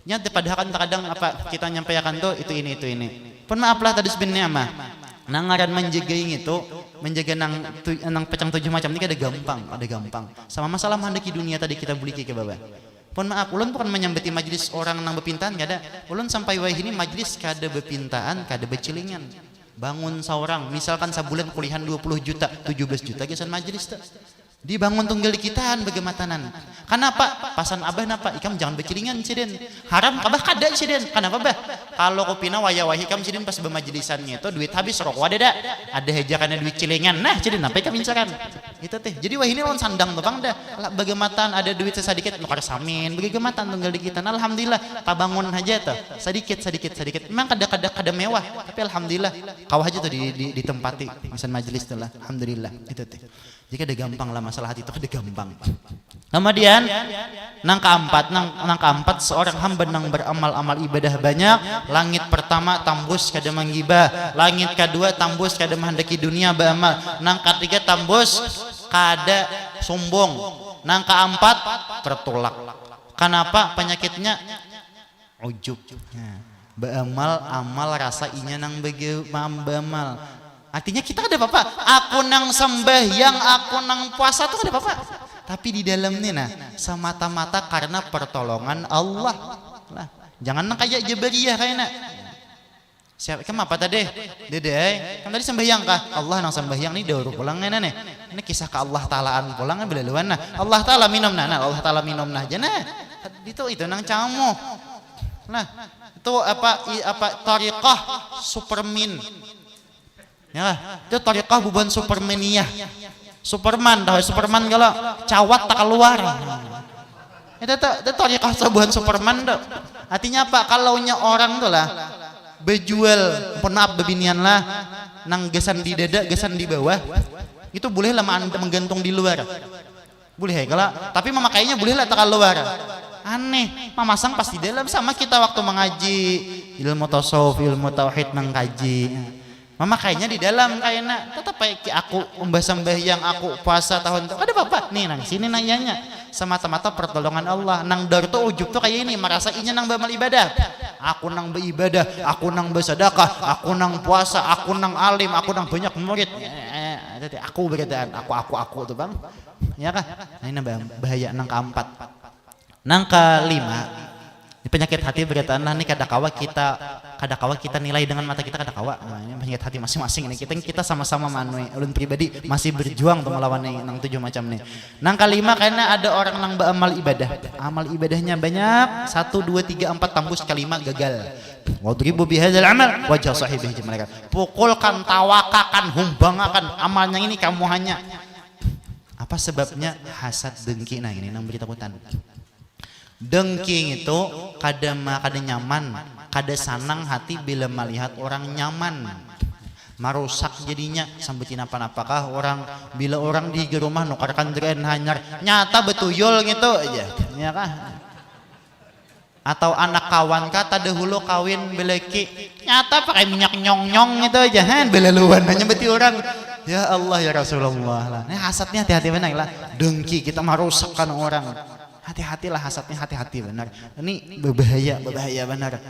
Nyata padahal kan terkadang apa kita nyampaikan tuh itu ini. Pun maaflah tadi sebenarnya mah. Nangaran menjaga itu menjaga nang pecang 7 macam ini ada gampang sama masalah mandaki dunia tadi kita beli ke bawah. Pun maaf ulun bukan menyambeti majelis orang nang bepintaan kada ulun sampai wah ini majelis kada bepintaan kada becilingan bangun seorang misalkan sebulan kuliahan 20 juta 17 juta gesan majelis tuh dibangun tunggal di kitaan bagematanan. Kenapa? Pasan abah napa? Ikam jangan becilingan ciden. Haram kabah kada ciden. Kenapa bah? Kalau kopina waya-waya ikam ciden pas bermajelisannya itu duit habis rokok ada. Ada hejakannya duit cilingan. Nah ciden apa ikam incaran? Itu teh. Jadi wah ini lawan sandang tuh bang dah. Bagematan ada duit sesadikit nukar samin. Bagematan tunggal di kitaan. Alhamdulillah pabangun aja tuh. Sedikit. Memang kada mewah. Tapi alhamdulillah kau aja tuh ditempati. Masan majelis tuh lah. Alhamdulillah. Itu teh. Jika ada gampang lah masalah hati itu ada gampang. Kemudian nang keempat seorang hamba nang beramal-amal ibadah banyak. Langit pertama tambus kada menggibah, langit kedua tambus kada menghendaki dunia beramal, nang ketiga tambus kada sombong, nang keempat tertolak. Kenapa? Penyakitnya ujub. Beramal rasa inya nang beramal. Artinya kita ada apa-apa. Aku nang sembahyang, aku nang puasa tuh ada apa-apa. Tapi di dalamnya nah semata-mata karena pertolongan Allah. Lah, jangan nang kayak Jabariyah kayaknya. Siapa kamu apa tadi? Dede, kan tadi sembahyang kah? Allah nang sembahyang nih daur pulang nih. Ini kisah ke Allah Taalaan pulang kan belaluan nah. Allah Taala minum nah, Allah Taala minum nah aja nah. Itu nang camu. Nah, itu apa tariqah supermin. Ya, itu tariqah buban supermania. Superman kalau cawat tak keluar. Itu tariqah sebuah Superman tuh. Artinya apa? Kalau nya orang tuh lah bejual, maaf bebinian lah, nang gesan di dada, gesan di bawah, itu boleh lah menggantung di luar. Boleh kalau tapi memakainya boleh lah tak keluar. Aneh, memasang pasti dalam sama kita waktu mengaji ilmu tasawuf, ilmu tauhid mengkaji. Mama kayaknya di dalam kayaknya tetap kayak aku sembahyang aku puasa tahun itu ada apa nih nang sini nanyanya semata-mata pertolongan Allah nang dar tuh ujub tuh kayak ini merasa inya nang beramal ibadah aku nang beribadah aku nang bersedekah aku nang puasa aku nang alim aku nang banyak murid aku beradaan aku tuh bang ya kah nah, ini bahaya nang keempat nang kelima penyakit hati berkaitan nih kadakawa kita nilai dengan mata kita kadakawa nah, ini penyakit hati masing-masing ini kita sama-sama manui ulun pribadi masih berjuang untuk melawan nang 7 macam nih nang kelima karena ada orang nang beramal ibadah amal ibadahnya banyak 1 2 3 4 tambus kelima gagal wadribu bihadzal amal wajah sahibihi mereka pukulkan tawakakan humbangakan amalnya ini kamu hanya apa sebabnya hasad dengki nah ini nang beritahutan dengking itu kada nyaman kada sanang hati bila melihat orang nyaman marusak jadinya sambutin apa-apakah orang bila orang di rumah nukarkan dren hanyar nyata betuyul gitu aja ya kah atau anak kawan kata dahulu kawin beleki nyata pakai minyak nyong-nyong gitu aja kan belaluan hanya beti orang ya Allah ya Rasulullah lah ini hasadnya hati-hati benar lah dengki kita merusakkan orang hati-hatilah hasadnya hati-hati benar ini berbahaya benar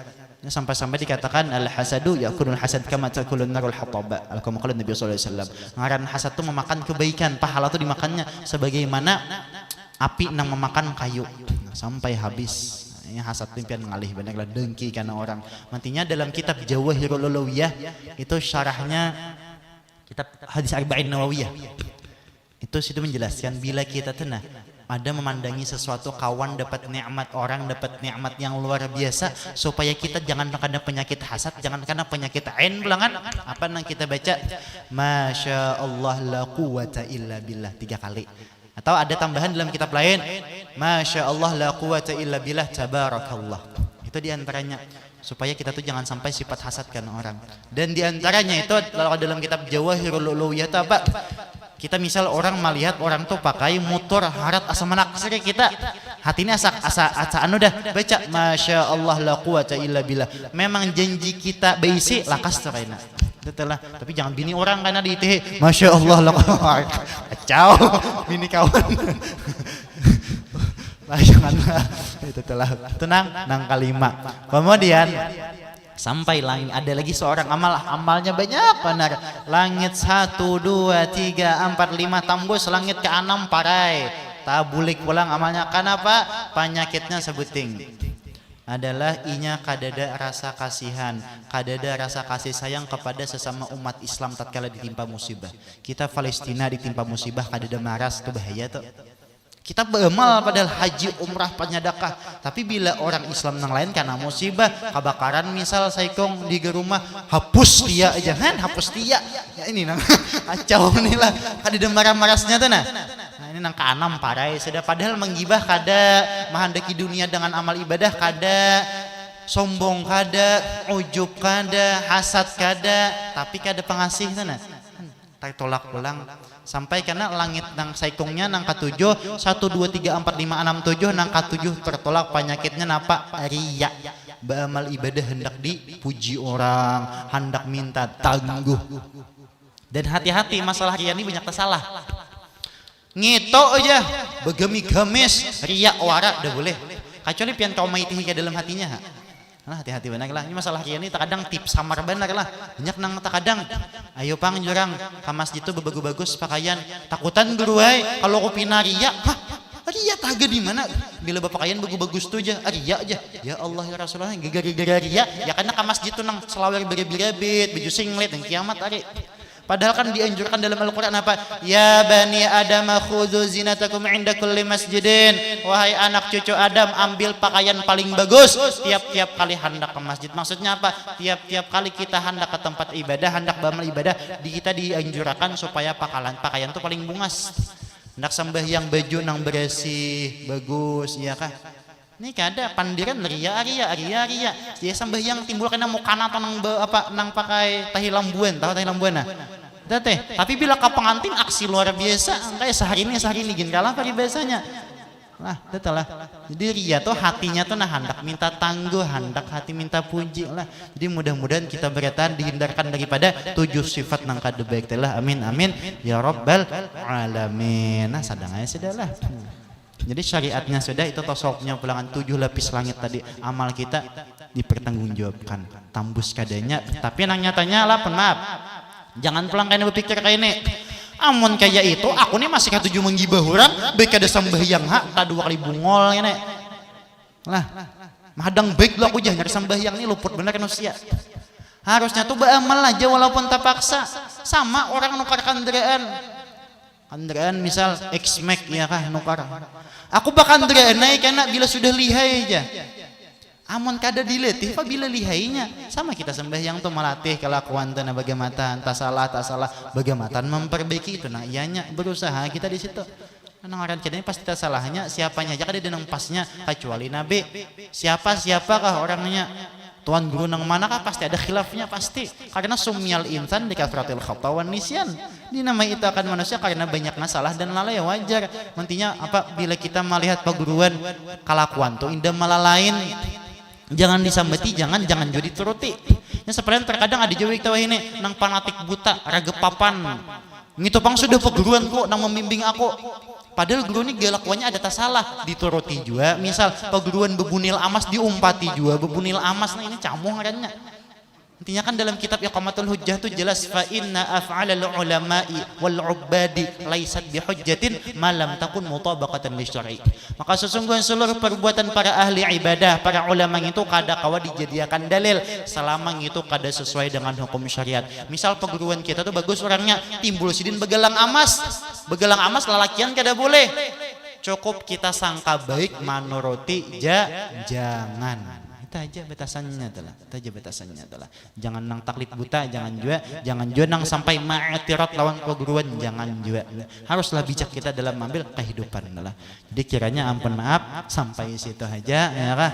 sampai-sampai dikatakan al hasadu yakunul hasad kama takulun narul hataba alaikum qala Nabi sallallahu alaihi wasallam ngaran hasad itu memakan kebaikan pahala itu dimakannya sebagaimana api nang memakan kayu sampai habis ini hasad impian ngalih benar dengki karena orang nantinya dalam kitab Jawahirul Ulawiyah itu syarahnya kitab hadis Arba'in Nawawiyah itu situ menjelaskan bila kita tenang ada memandangi sesuatu kawan dapat nikmat orang dapat nikmat yang luar biasa supaya kita jangan kena penyakit hasad jangan kena penyakit ain belangan apa yang kita baca Masya Allah la quwata illa billah 3 kali atau ada tambahan dalam kitab lain Masya Allah la quwata illa billah tabarakallah itu diantaranya supaya kita tuh jangan sampai sifat hasad kan orang dan diantaranya itu kalau dalam kitab Jawahirul Ulawiyah itu apa Kita misal orang melihat orang tuh pakai motor harat asa menaksir kita, hatinya asa anu dah baca masya Allah la quwata illa billah. Memang janji kita beisi lakas teraina. Betul lah, tapi jangan bini orang karena di teh masya Allah la kacau bini kawan. Lah janganlah itu telah tenang nang kalima. Kemudian sampai langit ada lagi seorang amalnya banyak benar. Langit 1 2 3 4 5 tembus langit ke 6 parai. Tabulik pulang amalnya. Kenapa? Penyakitnya sebuting. Adalah inya kadada rasa kasihan, kadada rasa kasih sayang kepada sesama umat Islam tatkala ditimpa musibah. Kita Palestina ditimpa musibah kadada maras, itu bahaya tuh. Kita beramal padahal haji umrah penyadakah, tapi bila orang Islam yang lain karena musibah kebakaran misal saikong di rumah hapus dia jangan hapus dia ya ini nang acau nih lah kadada marah-marasnya tuh nah ini nang kanam parai sudah padahal menggibah kada menghendaki dunia dengan amal ibadah kada sombong kada ujub kada hasad kada tapi kada pengasih sana tolak pulang sampai karena langit nang saikongnya nang ketujuh 1 2 3 4 5 6 7 nang ketujuh tertolak penyakitnya napa riya beramal ibadah hendak dipuji orang hendak minta tangguh dan hati-hati masalah riya ini banyak salah ngito aja begemi gamis riya wara udah boleh kecuali pian kau maiti ke dalam hatinya nah hati-hati benar lah ini masalah riya ini terkadang tips samar benar lah banyak nang terkadang ayo pang jurang ke masjid itu bagus-bagus pakaian takutan guru kalau kopi riya hah riya taga di mana bila pakaian bagus-bagus tuh aja riya aja ya Allah ya Rasulullah gara-gara riya ya karena ke masjid tuh nang selawar berabit baju singlet yang kiamat hari. Padahal kan dianjurkan dalam Al-Quran apa? Ya bani Adam khudzu zinatakum inda kulli masjidin. Wahai anak cucu Adam, ambil pakaian paling bagus tiap-tiap kali hendak ke masjid. Maksudnya apa? Tiap-tiap kali kita hendak ke tempat ibadah, hendak beramal ibadah, kita dianjurkan supaya pakaian itu paling bungas. Hendak sembahyang baju nang bersih, bagus, iya kah? Ini kada pandiran ria. Dia sembahyang timbul kena mukana atau nang pakai tahi lambuan, tahu tahi lambuan nah. Tapi bila ke pengantin aksi luar biasa, kayak sehari ini gin kalah pagi biasanya. Lah, betul lah. Jadi ria tuh hatinya tuh nah hendak minta tangguh, hendak hati minta puji lah. Jadi mudah-mudahan kita bertahan dihindarkan daripada 7 sifat nang kada baik telah. Amin amin ya rabbal alamin. Nah, sadangnya sudahlah. Jadi syariatnya sudah itu tasawufnya pulangan 7 lapis langit tadi amal kita dipertanggungjawabkan tambus kadanya tapi nang nyatanya lah maaf jangan pulang kayaknya berpikir kayak ini amun kayak itu aku nih masih ketujuh menggibah orang baik ada sembahyang tak 2 kali bungol ini lah madang baik lo aku jangan nyari sembahyang nih luput bener manusia harusnya tuh beramal aja walaupun tak paksa sama orang nukar kandaraan misal X-Max ya kah nukar aku bakal kandaraan naik karena bila sudah lihai aja amun kada diletih apa bila lihainya sama kita sembahyang tuh melatih kelakuan tanah bagaimana tak salah bagaimana memperbaiki itu nah ianya berusaha kita di situ nang aran kita ini pasti tak salahnya siapanya aja kada denang pasnya kecuali nabi siapakah orangnya tuan guru nang manakah pasti ada khilafnya pasti karena sumyal insan di kafratil khata wan nisyan dinamai itu akan manusia karena banyak masalah dan lalai wajar nantinya apa bila kita melihat perguruan kelakuan tuh indah malah lain jangan disambati jangan jadi turuti ya seperti terkadang ada jawa kita ini nang fanatik buta raga papan ngitu pang sudah perguruan kok nang membimbing aku padahal guru ini gelakuannya ada tak salah dituruti juga misal perguruan bebunil amas diumpati juga bebunil amas nah ini camuh ngarannya intinya kan dalam kitab Iqamatul Hujjah itu jelas fa inna af'alal ulama'i wal 'ubbadi laisat bihujjatin ma lam takun mutabaqatan lisyar'i maka sesungguhnya seluruh perbuatan para ahli ibadah para ulama itu kada kawa dijadikan dalil selama itu kada sesuai dengan hukum syariat misal perguruan kita tuh bagus orangnya timbul sidin begelang amas lalakian kada boleh cukup kita sangka baik manuruti jangan kita aja batasannya telah. Jangan nang taklid buta, jangan jua nang sampai ma'atirat lawan perguruan, jangan jua. Haruslah bijak kita dalam mengambil kehidupan telah. Jadi kiranya ampun maaf sampai situ aja ya kah.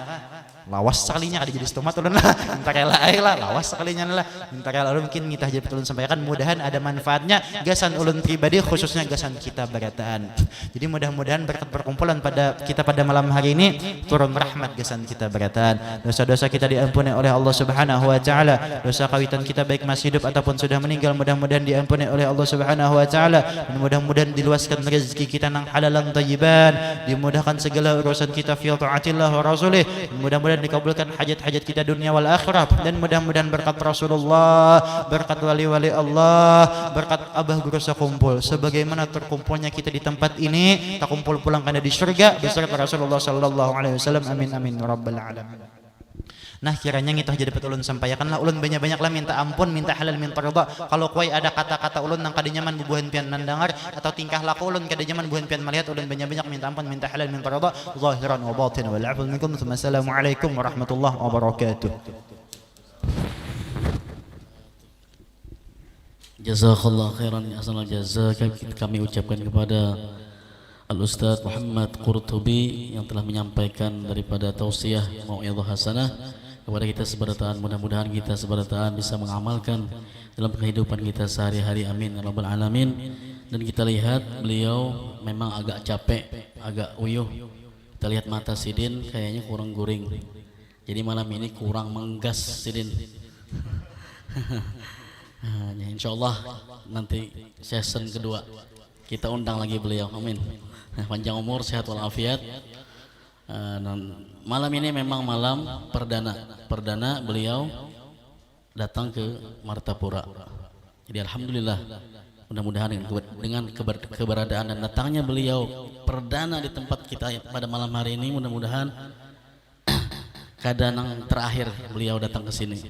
Lawas sekalinya ada jadi stomat ulun lah, minta rela lah, lawas sekalinya lah, minta rela ulun mungkin ngitah jadi ulun sampaikan, mudahan ada manfaatnya gasan ulun pribadi khususnya gasan kita barataan. Jadi mudah-mudahan berkat perkumpulan kita pada malam hari ini turun rahmat gasan kita barataan, dosa-dosa kita diampuni oleh Allah Subhanahu wa taala, dosa kawitan kita baik masih hidup ataupun sudah meninggal mudah-mudahan diampuni oleh Allah Subhanahu wa taala, dan mudah-mudahan diluaskan rezeki kita nang halalan thayyiban, dimudahkan segala urusan kita fi taatillah wa rasulih, mudah-mudahan dikabulkan hajat-hajat kita dunia wal akhirah, dan mudah-mudahan berkat Rasulullah, berkat wali-wali Allah, berkat abah guru sakumpul sebagaimana terkumpulnya kita di tempat ini, tak kumpul pulang karena di surga beserta Rasulullah sallallahu alaihi wasallam. Amin amin ya rabbal alamin. Nah kiranya ngitah jadi ulun sampaikanlah ulun banyak-banyaklah minta ampun, minta halal, minta ridha. Kalau kuai ada kata-kata ulun nang kada nyaman bubuhan pian nandangar atau tingkah laku ulun kada nyaman bubuhan pian melihat, ulun banyak-banyak minta ampun, minta halal, minta ridha zahiran wa batinan. Wal afu minkum. Assalamualaikum warahmatullahi wabarakatuh. Jazakallah khairan ahsanal jazaa kami ucapkan kepada Al-Ustaz Muhammad Qurtubi yang telah menyampaikan daripada tausiah mau'izah hasanah kepada kita sebarataan. Mudah-mudahan kita sebarataan bisa mengamalkan dalam kehidupan kita sehari-hari. Amin ya rabbal alamin. Dan kita lihat beliau memang agak capek, agak uyuh. Kita lihat mata Sidin kayaknya kurang guring. Jadi malam ini kurang menggas Sidin. Nah, insyaallah nanti season kedua kita undang lagi beliau. Amin. Panjang umur, sehat walafiat. Dan malam ini memang malam perdana beliau datang ke Martapura. Jadi alhamdulillah, mudah-mudahan dengan keberadaan dan datangnya beliau perdana di tempat kita pada malam hari ini, mudah-mudahan keadaan yang terakhir beliau datang ke sini,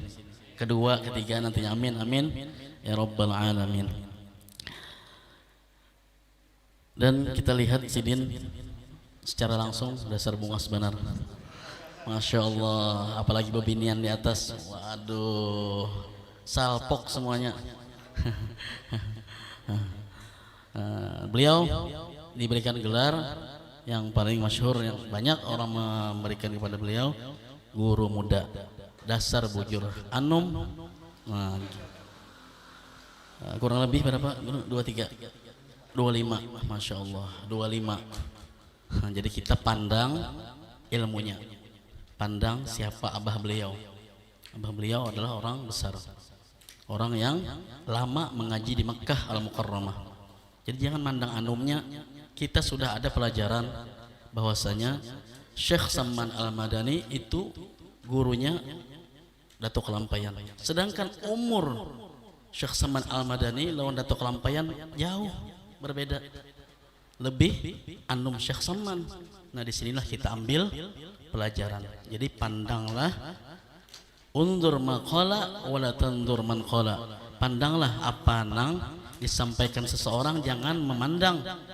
kedua, ketiga nantinya. Amin amin ya rabbal alamin. Dan kita lihat Sidin secara langsung dasar bunga sebenar, masya Allah, apalagi bebinian di atas, waduh, salpok semuanya. Beliau diberikan gelar yang paling masyhur, yang banyak orang memberikan kepada beliau, guru muda dasar bujur anum. Nah, kurang lebih berapa? 25, masya Allah, 25. Nah, jadi kita pandang ilmunya, pandang siapa abah beliau. Abah beliau adalah orang besar, orang yang lama mengaji di Mekkah Al-Mukarramah. Jadi jangan mandang anumnya. Kita sudah ada pelajaran bahwasanya Syekh Samman Al-Madani itu gurunya Datuk Kelampayan, sedangkan umur Syekh Samman Al-Madani lawan Datuk Kelampayan jauh berbeda, lebih anum Syekh Samman. Nah disinilah kita ambil pelajaran. Jadi pandanglah, undur maqala wala tandur man qala. Pandanglah apa nang disampaikan seseorang, jangan memandang